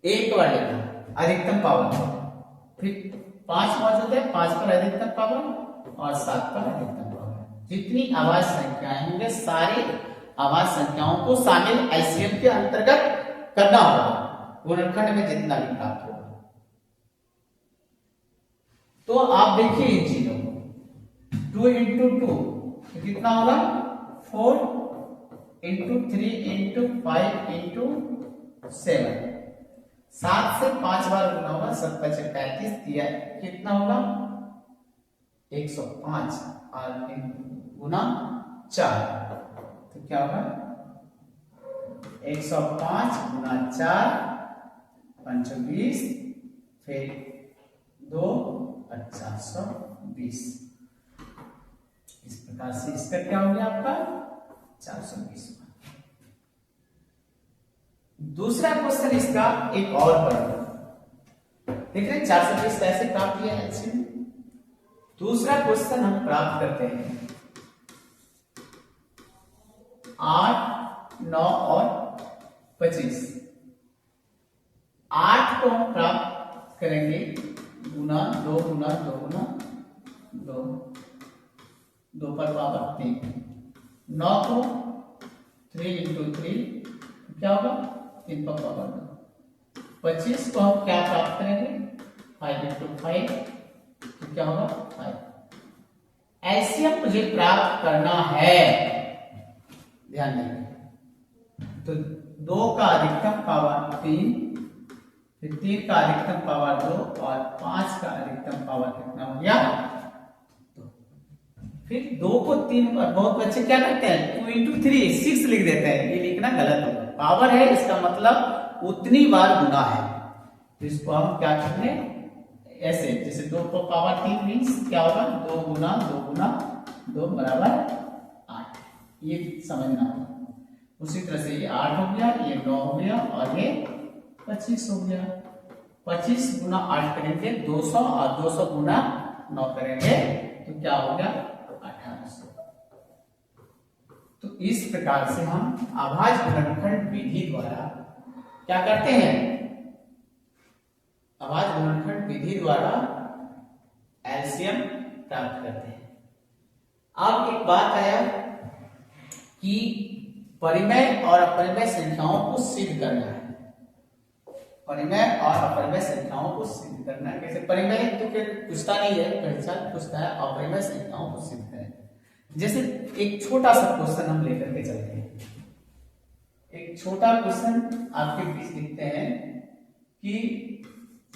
Speaker 1: 1 बार लेना अधिकतम पावर। फिर 5 मौजूद है, 5 पर अधिकतम पावर और 7 पर अधिकतम पावर। जितनी अभाज्य संख्याएं होंगे सारी अभाज्य संख्याओं को शामिल एलसीएम के अंतर्गत करना होगा, गुणनखंड में जितना भी प्राप्त होगा। तो आप देखिए इन चीजों को 2 इंटू 2 कितना होगा 4 इंटू 3 इंटू 5 इंटू 7। 7 से 5 बार गुना होगा, 7 5 35 दिया कितना होगा 105 और गुना 4, तो क्या होगा 105 गुना 4 5 20, फिर 2 420। इस प्रकार से इसका क्या हो गया आपका 420। दूसरा क्वेश्चन इसका एक और पढ़ो, देख रहे हैं 420 कैसे प्राप्त किया है। दूसरा क्वेश्चन हम प्राप्त करते हैं 8, 9 और 25। 8 को हम प्राप्त करेंगे गुना 2 गुना 2 गुना 2, 2 पर पावर 3। 9 को 3 इंटू 3 क्या होगा 3 पर पावर 2। 25 को हम क्या प्राप्त करेंगे 5 इंटू 5, तो क्या होगा 5। एलसीएम मुझे प्राप्त करना है, ध्यान देंगे। तो 2 का अधिकतम पावर 3, फिर 3 का अधिकतम पावर 2 और 5 का अधिकतम पावर कितना हो गया 2। फिर 2 को 3 पर, बहुत बच्चे क्या करते हैं 2 इंटू 3 6 लिख देते हैं, ये लिखना गलत होगा। पावर है इसका मतलब उतनी बार गुना है, तो इसको हम क्या करते हैं ऐसे, जैसे 2 को पावर 3 मीन्स क्या होगा 2 गुना 2 गुना 2 बराबर 8, ये समझना होगा। उसी तरह से ये 8 हो गया, ये 9 हो गया और ये 25 हो गया। 25 गुना 8 करेंगे 200 और 200 गुना 9 करेंगे तो क्या हो गया 1800। तो इस प्रकार से हम अभाज्य गुणनखंड विधि द्वारा क्या करते हैं, अभाज्य गुणनखंड विधि द्वारा एलसीएम प्राप्त करते हैं। अब एक बात आया कि परिमेय और अपरिमेय संख्याओं को सिद्ध करना है। परिमेय और अपरिमेय संख्याओं को सिद्ध करना है कैसे, परिमेय तो फिर पूछता नहीं है, परीक्षा पूछता है अपरिमेय संख्याओं को सिद्ध करें। जैसे एक छोटा सा क्वेश्चन हम लेकर के चलते हैं। एक छोटा क्वेश्चन आपके बीच लिखते हैं कि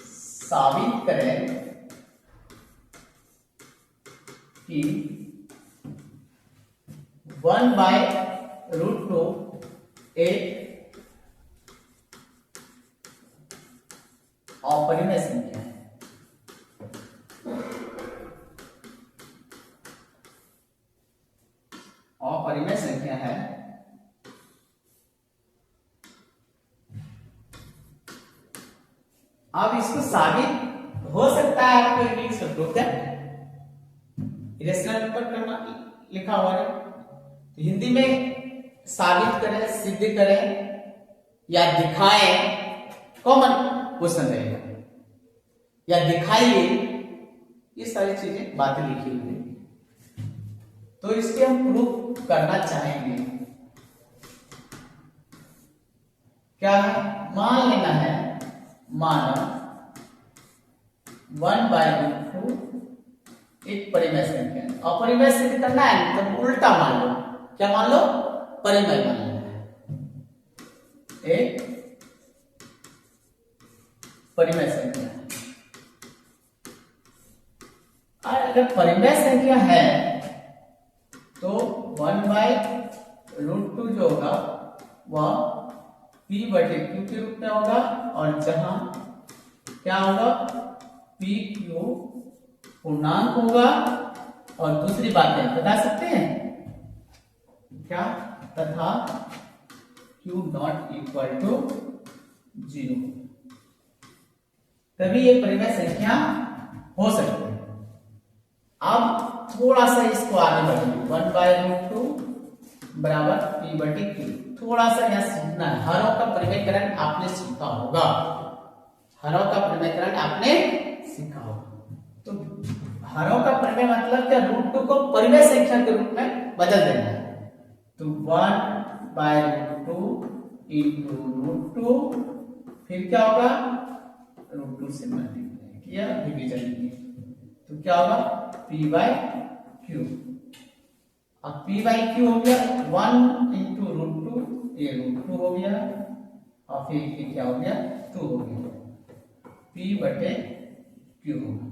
Speaker 1: साबित करें कि 1/√2 एक अपरिमेय संख्या है। अपरिमेय संख्या है। अब इसको साबित हो सकता है, आपको इंग्लिश में प्रूफ दैट इरेशनल नंबर करना लिखा हुआ है, तो हिंदी में साबित करें, सिद्ध करें या दिखाएं, कॉमन क्वेश्चन रहेगा, या दिखाइए, ये सारी चीजें बातें लिखी हुई है। तो इसके हम प्रूफ करना चाहेंगे। क्या है, मान लेना है, माना 1/√2 एक परिमेय संख्या है। और परिमेय सिद्ध करना है तो उल्टा मान लो। क्या मान लो, परिमेय मान लो। एक परिमेय संख्या है। अगर परिमेय संख्या है तो 1/√2 जो होगा वह p/q के रूप में होगा, और जहां क्या होगा, pq पूर्णांक होगा। और दूसरी बात है, बता सकते हैं क्या, तथा q नॉट इक्वल टू 0, तभी ये परिमेय संख्या हो सकती है। अब थोड़ा सा इसको आगे बढ़ेंगे, 1/√2 बराबर p/q। थोड़ा सा यहां सीखना है। हरों का परिमेयकरण आपने सीखा होगा, हरों का परिमेयकरण आपने सीखा होगा। तो हरों का परिमेय मतलब क्या, √2 को परिमेय संख्या के रूप में बदल देना है। तो 1/√2 इंटू √2, फिर क्या होगा, √2 से मल्टीप्लाई किया, डिवीजन किया, तो क्या होगा, p/q। अब p/q हो गया 1 इंटू √2, ये √2 हो गया, और फिर ये क्या हो गया, 2 हो गया, p/q होगा।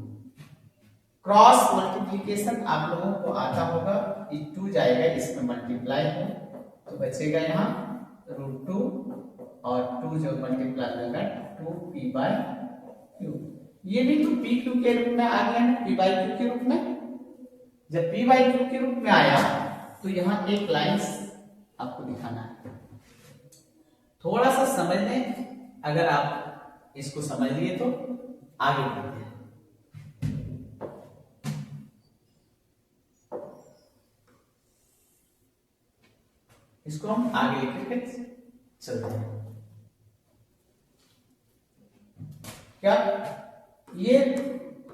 Speaker 1: क्रॉस मल्टीप्लिकेशन आप लोगों को आता होगा, ये 2 जाएगा इसमें मल्टीप्लाई हो, तो बचेगा यहाँ √2, और 2 जो मल्टीप्लाई होगा 2p/q। ये भी तो pq के रूप में आ गया ना, p/q के रूप में। जब p/q के रूप में आया तो यहाँ एक लाइन आपको दिखाना है। थोड़ा सा समझ लें, अगर आप इसको समझ लिए तो आगे बढ़ते हैं। इसको हम आगे लेकर के चलते हैं। क्या, ये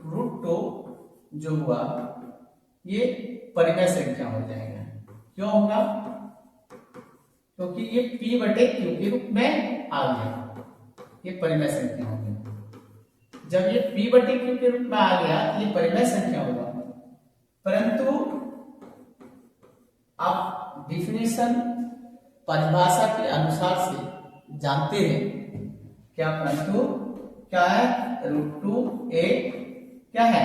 Speaker 1: √2 जो हुआ ये परिमेय संख्या हो जाएगा। क्यों होगा, क्योंकि ये p/q के रूप में आ गया, ये परिमेय संख्या हो गया। जब ये p/q के रूप में आ गया ये परिमेय संख्या होगा। परंतु आप डिफिनेशन परिभाषा के अनुसार से जानते हैं क्या, परंतु क्या है, √2 एक क्या है,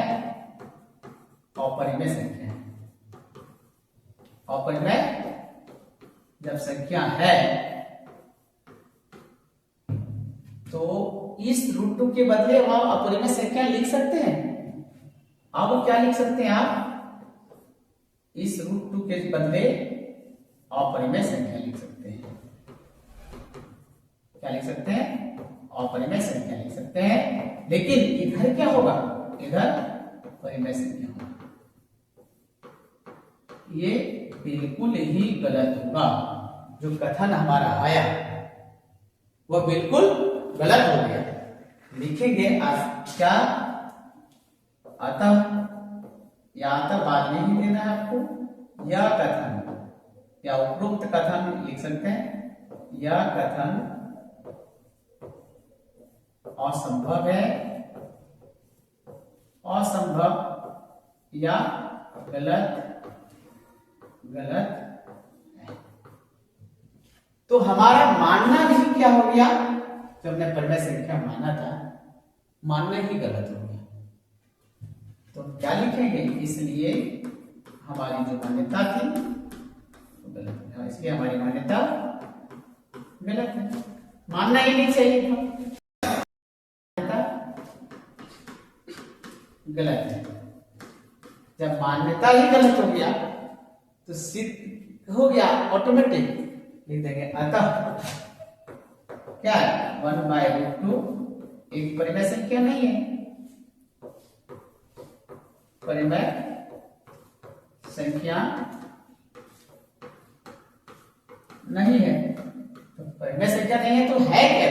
Speaker 1: अपरिमेय संख्या है। अपरिमेय जब संख्या है तो इस √2 के बदले हम अपरिमेय संख्या लिख सकते हैं। अब क्या लिख सकते हैं आप, इस √2 के बदले अपरिमेय संख्या लिख सकते हैं। क्या लिख सकते हैं, अपरिमेय संख्या लिख सकते हैं। लेकिन इधर क्या होगा, इधर परिमेय संख्या होगा। ये बिल्कुल ही गलत होगा। जो कथन हमारा आया वह बिल्कुल गलत हो गया। लिखेंगे क्या, अतः या अतः बाद में ही देना है आपको। यह कथन या उपरोक्त कथन लिख सकते हैं, यह कथन असंभव है, असंभव या गलत गलत है। तो हमारा मानना भी क्या हो गया, जो हमने परिमेय संख्या माना था, मानना ही गलत हो गया। तो क्या लिखेंगे, इसलिए हमारी जो मान्यता थी वो गलत है, इसलिए हमारी मान्यता गलत है। मानना ही नहीं चाहिए था, गलत है। जब मान्यता ही गलत हो गया तो सिद्ध हो गया, ऑटोमेटिक लिख देंगे। अतः क्या है, 1/√2 एक परिमेय संख्या नहीं है, परिमेय संख्या नहीं है। तो परिमेय संख्या नहीं है तो है क्या,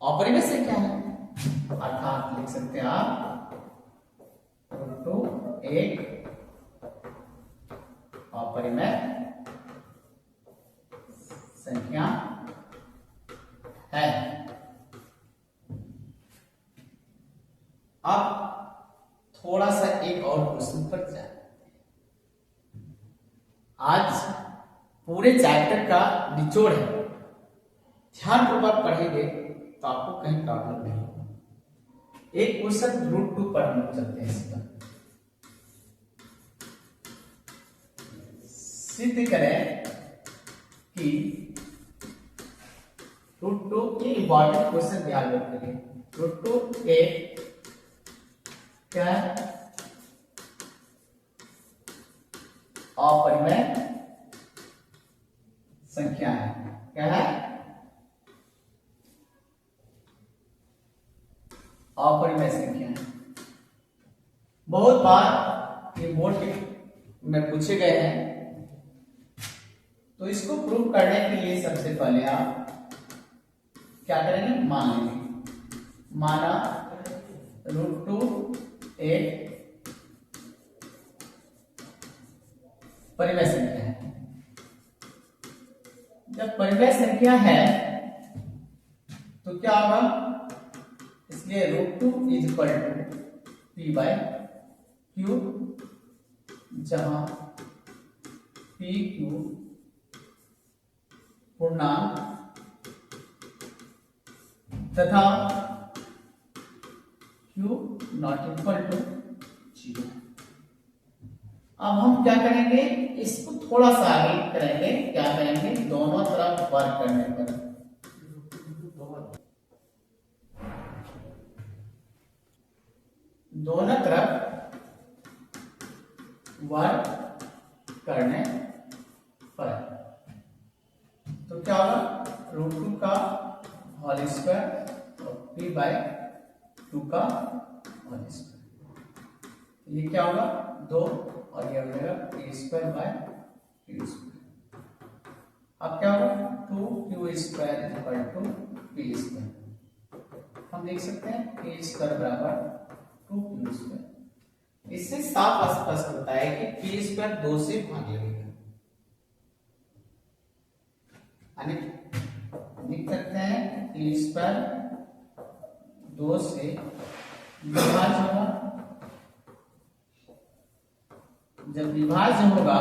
Speaker 1: अपरिमेय संख्या है। अर्थात लिख सकते हैं आप √2 एक परिमेय संख्या है। अब थोड़ा सा एक और क्वेश्चन पर जाए। आज पूरे चैप्टर का निचोड़ है, ध्यानपूर्वक पढ़ेंगे तो आपको कहीं प्रॉब्लम नहीं होगा। एक क्वेश्चन √2 पर हम लोग चलते हैं। इसका सिद्ध करें कि √2 ये इंपॉर्टेंट क्वेश्चन ध्यान रखिए। √2 एक क्या है? अपरिमेय संख्या है। क्या है? अपरिमेय संख्या है। बहुत बार ये बोर्ड में पूछे गए हैं, तो इसको प्रूव करने के लिए सबसे पहले आप क्या करेंगे? मान लेंगे। माना √2 एक परिमेय संख्या है। जब परिमेय संख्या है तो क्या होगा? इसलिए √2 = p/q, जहां pq पूर्णांक तथा q ≠ 0। अब हम क्या करेंगे? इसको थोड़ा सा आगे करेंगे। क्या करेंगे? दोनों तरफ वर्ग करने पर दोनों तरफ वर्ग करने पर तो क्या होगा? √2 का होल स्क्वायर और p/2 का होल स्क्वायर। ये क्या होगा? 2 और ये हो जाएगा p²/q²। अब क्या होगा? 2q² = p²। हम लिख सकते हैं p² = 2q²। इससे साफ स्पष्ट होता है कि p² 2 से भाग लगेगा। लिख सकते हैं p² 2 से विभाज्य होगा। जब विभाज्य होगा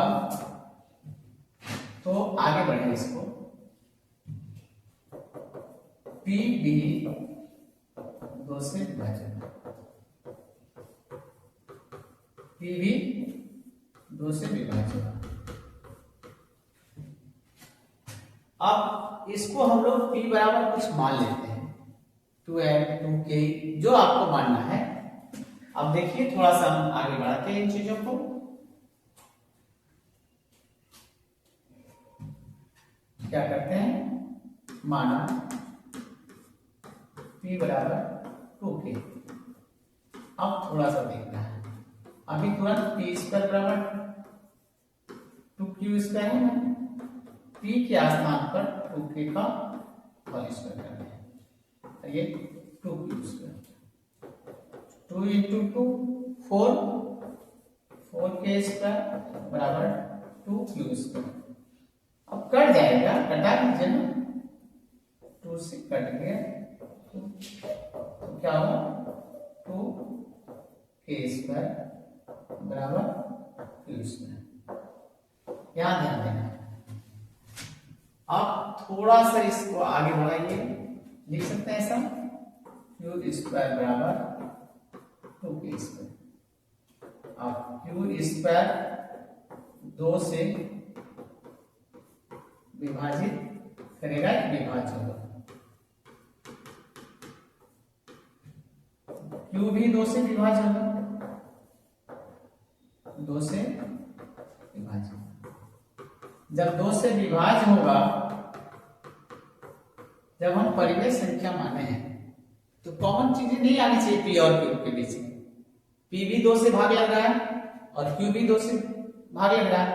Speaker 1: तो आगे बढ़े। इसको p भी 2 से विभाज्य, p भी 2 से विभाज्य। अब इसको हम लोग p बराबर कुछ मान लेते हैं, 2m 2k, जो आपको मानना है। अब देखिए थोड़ा सा हम आगे बढ़ाते हैं इन चीजों को। क्या करते हैं? माना p बराबर 2k। अब थोड़ा सा देखना है। अभी तुरंत p² बराबर 2q² है ना, p के स्थान पर 2k का होल स्क्वायर करना है। ये 2q², 2 × 2 4, 4k² बराबर 2q²। अब कट जाएगा, कटा लीजिए ना, 2 से कट गया तो क्या होगा? 2k² बराबर q²। यहां ध्यान देना। आप थोड़ा सा इसको आगे बढ़ाइए, लिख सकते हैं ऐसा q² बराबर 2k²। अब q² 2 से विभाजित करेगा, विभाज्य होगा। q भी 2 से विभाज्य होगा, 2 से विभाज्य। जब 2 से विभाज्य होगा, जब हम परिमेय संख्या माने हैं तो कॉमन चीजें नहीं आनी चाहिए p और q के बीच में। p भी 2 से भाग लग रहा है और q भी 2 से भाग लग रहा है,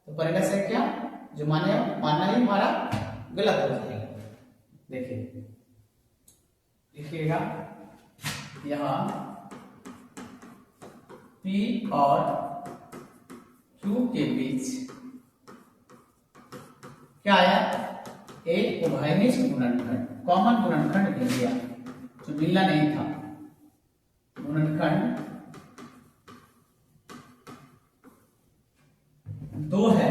Speaker 1: तो परिमेय संख्या जो मानना ही हमारा गलत हो जाएगा। देखिए लिखिएगा यहां p और q के बीच क्या आया, एक उभयनिष्ठ गुणनखंड, कॉमन गुणनखंड मिल गया जो मिलना नहीं था। गुणनखंड 2 है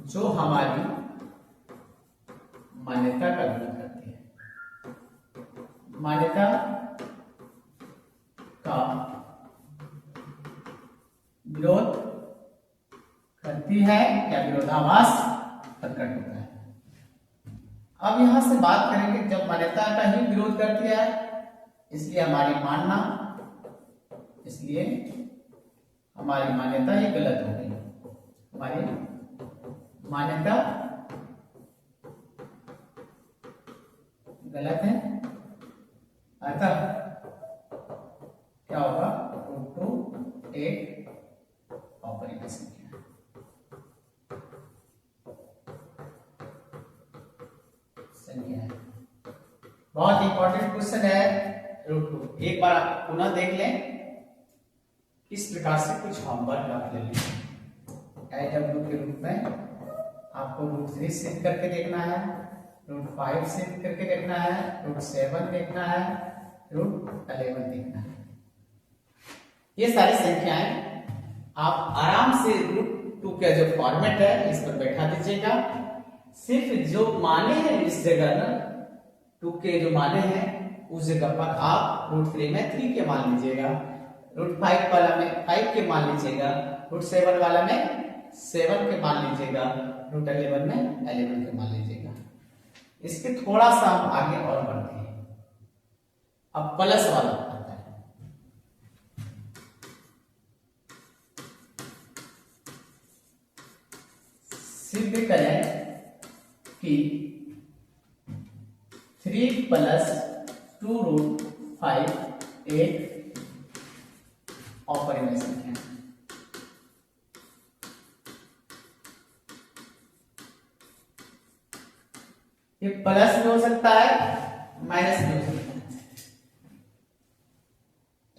Speaker 1: जो हमारी मान्यता का विरोध करती है। मान्यता का विरोध करती है या विरोधाभास प्रकट होता है। अब यहां से बात करेंगे, जब मान्यता का ही विरोध करती है इसलिए हमारी मानना, इसलिए हमारी मान्यता ही गलत हो गई। हमारी मान्यता गलत है, अतः क्या होगा, √2 एक अपरिमेय संख्या है। बहुत इंपॉर्टेंट क्वेश्चन है √2। एक बार आप पुनः देख लें, इस प्रकार से कुछ होमवर्क आप ले लें। AW के रूप में आपको √3 सिद्ध करके देखना है, √5 सिद्ध करके देखना है, √7 देखना है, √11 देखना है। ये सारी संख्याएं आप आराम से √2 का जो फॉर्मेट है इस पर बैठा दीजिएगा। सिर्फ जो माने हैं इस जगह ना, 2 के जो माने हैं उस जगह पर आप √3 में 3 के मान लीजिएगा, √5 वाला में 5 के मान लीजिएगा, √7 वाला में 7 के मान लीजिएगा, √11 में 11 के मान लीजिएगा। इसके थोड़ा सा हम आगे और बढ़ते हैं। अब प्लस वाला आता है। सिद्ध करें कि 3 + 2√5 एक अपरिमेय संख्या है। ये प्लस भी हो सकता है, माइनस भी हो सकता है,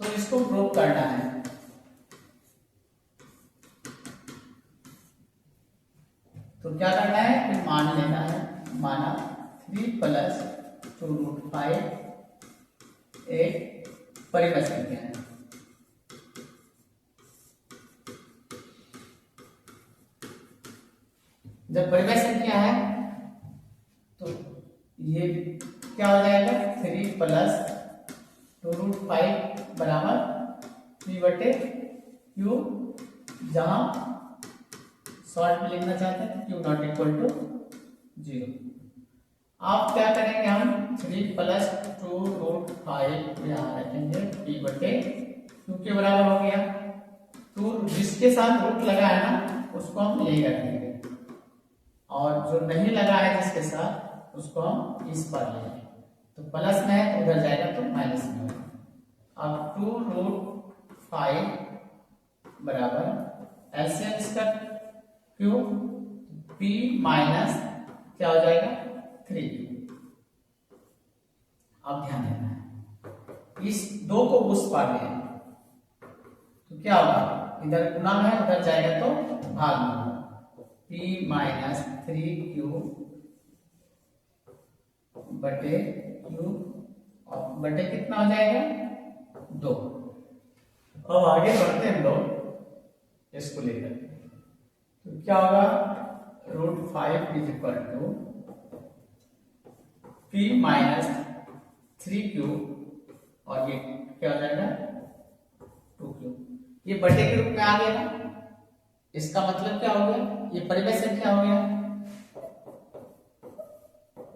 Speaker 1: तो इसको प्रूव करना है। तो क्या करना है कि मान लेना है, माना 3 + 2√5 एक परिमेय संख्या है। जब परिमेय संख्या है तो ये क्या हो जाएगा, 3 + 2√5 बराबर 3/q, जहां शॉर्ट में लिखना चाहते हैं q ≠ 0। आप क्या करेंगे, हम 3 + 2√5 यहाँ रखेंगे, p/q के बराबर हो गया। तो जिसके साथ रूट लगा है ना उसको हम यही रखेंगे, और जो नहीं लगा है जिसके साथ उसको हम इस पर लेंगे। तो प्लस में है तो उधर जाएगा तो माइनस में होगा। अब 2√5 बराबर एलसीएम इसका क्यू, p माइनस क्या हो जाएगा 3। अब ध्यान देना है, इस 2 को उस पार ले तो क्या होगा, इधर गुना में है उधर जाएगा तो भाग में होगा। p - 3q बटे q, और बटे कितना हो जाएगा 2। अब आगे बढ़ते हैं लोग इसको लेकर, तो क्या होगा, √5 = p - 3q, और ये क्या हो जाएगा 2q। ये बटे के रूप में आ गया ना, इसका मतलब क्या हो गया, ये परिमेय संख्या हो गया।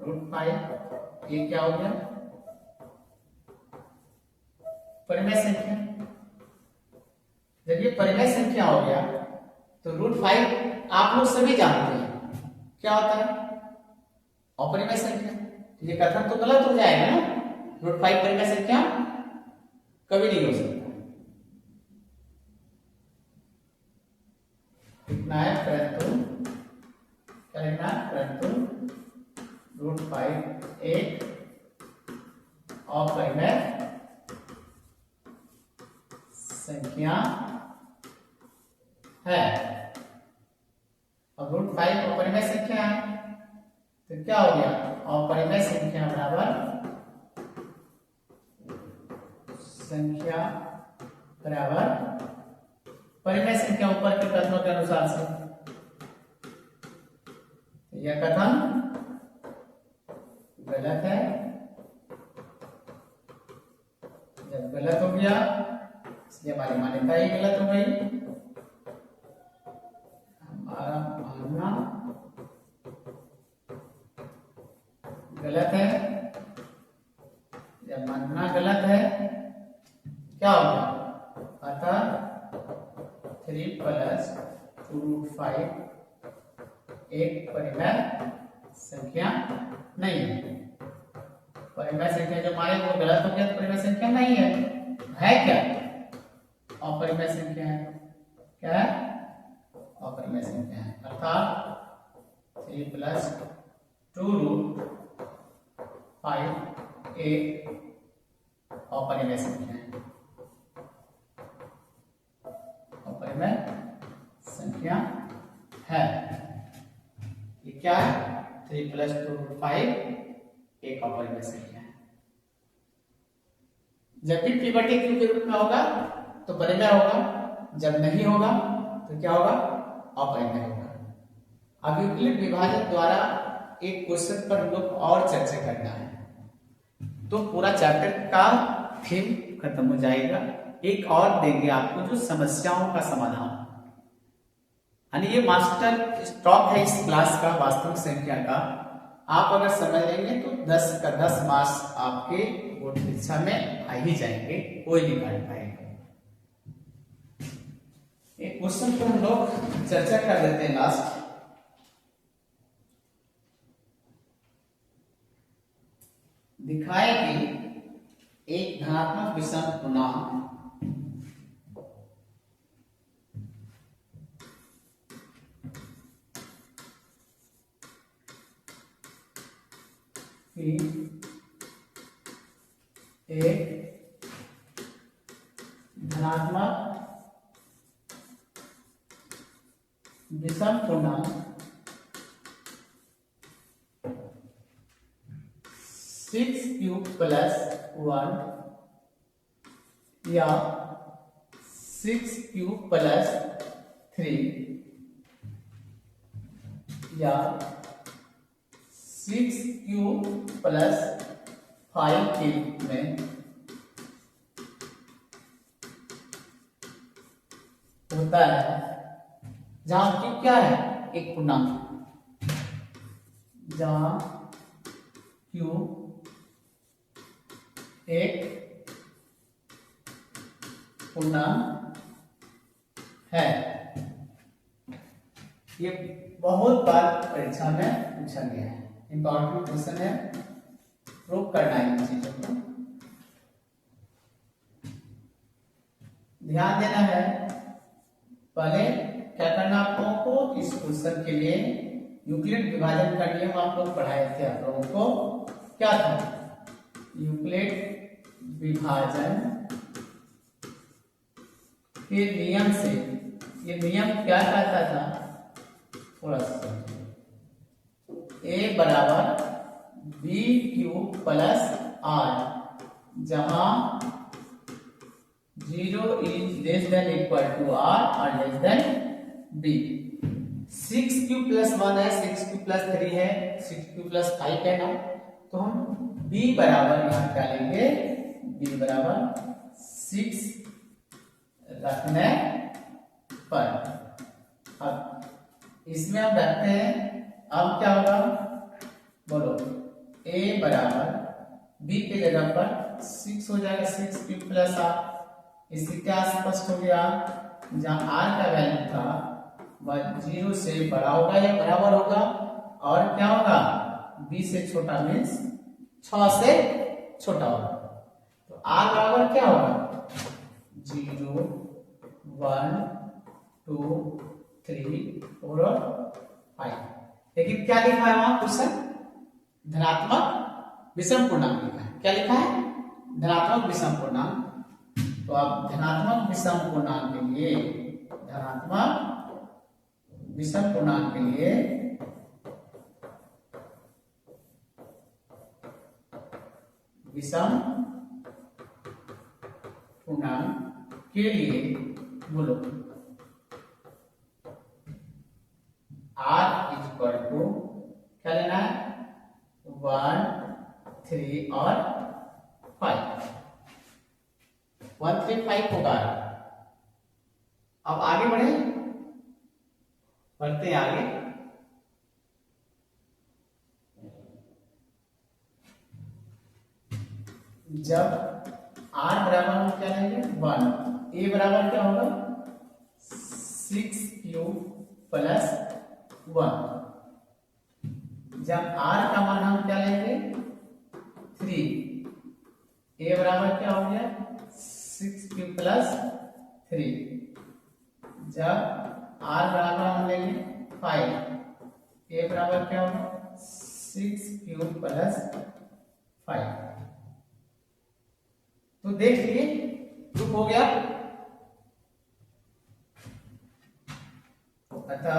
Speaker 1: √5 ये क्या हो गया, परिमेय संख्या। जब ये परिमेय संख्या हो गया तो √5 आप लोग सभी जानते हैं क्या होता है, अपरिमेय संख्या। ये कथन तो गलत हो जाएगा ना, √5 परिमेय संख्या कभी नहीं हो सकता। कितना है, परंतु क्या लिखना है, परंतु √5 एक अपरिमेय संख्या है। अब अब √5 अपरिमेय संख्या है, तो क्या हो गया, अपरिमेय संख्या बराबर परिमेय संख्या ऊपर के कथनों के अनुसार से। यह कथन गलत है। जब गलत हो गया इसलिए हमारी मान्यता ही गलत हो गई। हमारा मानना गलत है। जब मानना गलत है क्या होगा, अतः 3 + 2√5 एक परिमेय संख्या नहीं है। परिमेय संख्या जो माने वो गलत हो गया तो परिमेय संख्या नहीं है क्या, अपरिमेय संख्या है। क्या है, अपरिमेय संख्या है, अर्थात 3 + 2√5 एक अपरिमेय संख्या है। अपरिमेय संख्या है। ये क्या है, 3 + 2√5 एक अपरिमेय संख्या है। जब भी p/q के रूप में होगा तो परिमेय होगा, जब नहीं होगा तो क्या होगा, अपरिमेय होगा। अब यूक्लिड विभाजन द्वारा एक क्वेश्चन पर हम लोग और चर्चा करना है तो पूरा चैप्टर का थीम खत्म हो जाएगा। एक और देंगे आपको जो समस्याओं का समाधान, यानी ये मास्टर स्टॉक है इस क्लास का वास्तविक संख्या का। आप अगर समझ लेंगे तो 10 का 10 मार्क्स आपके बोर्ड परीक्षा में आ ही जाएंगे, कोई नहीं काट पाएगा। एक क्वेश्चन पर हम लोग चर्चा कर देते हैं लास्ट। दिखाए कि एक धनात्मक विषम पूर्णांक एक धनात्मक विषम पूर्णांक 6³ + 1 या 6³ + 3 या 6³ + 5 के रूप में होता है, जहां क्यू क्या है, एक पूर्णांक, जहां क्यू एक पूर्णांक है। ये बहुत बार परीक्षा में पूछा गया है, इंपॉर्टेंट क्वेश्चन है, प्रूव करना है इन चीजों को, ध्यान देना है। पहले क्या करना आप लोगों को, इस क्वेश्चन के लिए यूक्लिड विभाजन का नियम आप लोग पढ़ाए थे। आप लोगों को क्या था, यूक्लिड विभाजन के नियम से, ये नियम क्या कहता था, थोड़ा सा a = b³ + r, जहां 0 is <= r और b। 6³ + 1 है, 6³ + 3 है, 6³ + 5 है ना, तो हम b बराबर यहाँ क्या लेंगे, b बराबर 6 रखने पर। अब इसमें हम रखते हैं, अब क्या होगा बोलो, a बराबर b के जगह पर 6 हो जाएगा, 6³ + r। इससे क्या स्पष्ट हो गया, जहां r का वैल्यू था वह 0 से बड़ा होगा या बराबर होगा, और क्या होगा, b से छोटा मीन्स 6 से छोटा होगा। तो r बराबर क्या होगा, 0 1 2 3 4 और 5। लेकिन क्या लिखा है वहां क्वेश्चन, धनात्मक विषम पूर्णांक लिखा है। क्या लिखा है, धनात्मक विषम पूर्णांक। तो आप धनात्मक विषम पूर्णांक के लिए धनात्मक विषम पूर्णांक के लिए विषम पूर्णांक के लिए बोलो r इक्वल टू क्या लेना है 1, 3 और 5 1, 3, 5 होगा। अब आगे बढ़े, बढ़ते हैं आगे। जब r बराबर हम क्या लेंगे 1, a बराबर क्या होगा 6 क्यूब प्लस 1। जब r का मान हम क्या लेंगे 3, a बराबर क्या हो गया 6 क्यूब प्लस 3। जब r बराबर हम लेंगे 5, a बराबर क्या होगा 6 क्यूब प्लस 5। तो देख लिए प्रूफ हो गया। अतः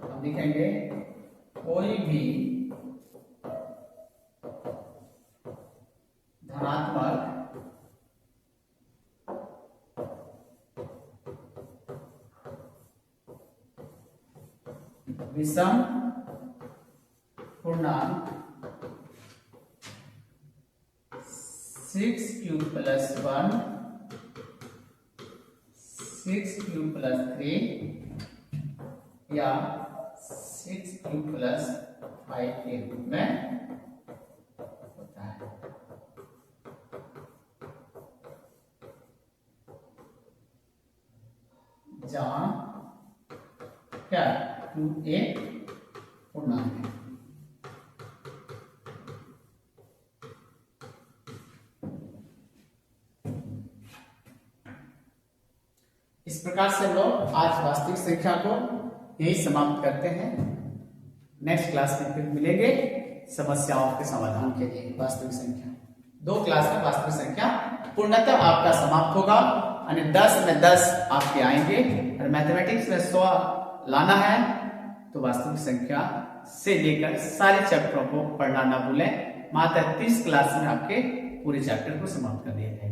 Speaker 1: हम लिखेंगे कोई भी धनात्मक विषम पूर्णांक 6 क्यूब प्लस 1, 6 क्यूब प्लस 3 या 6 क्यूब प्लस 5 के रूप में होता है। जहां क्या 2a पूर्णांक है। इस प्रकार से हम लोग आज वास्तविक संख्या को यही समाप्त करते हैं। नेक्स्ट क्लास में फिर मिलेंगे समस्याओं के समाधान के लिए। वास्तविक संख्या 2 क्लास में वास्तविक संख्या पूर्णतः आपका समाप्त होगा, यानी 10 में 10 आपके आएंगे। और मैथमेटिक्स में 100 लाना है तो वास्तविक संख्या से लेकर सारे चैप्टरों को पढ़ना ना भूलें। मात्र 30 क्लास में आपके पूरे चैप्टर को समाप्त कर दिया जाएगा।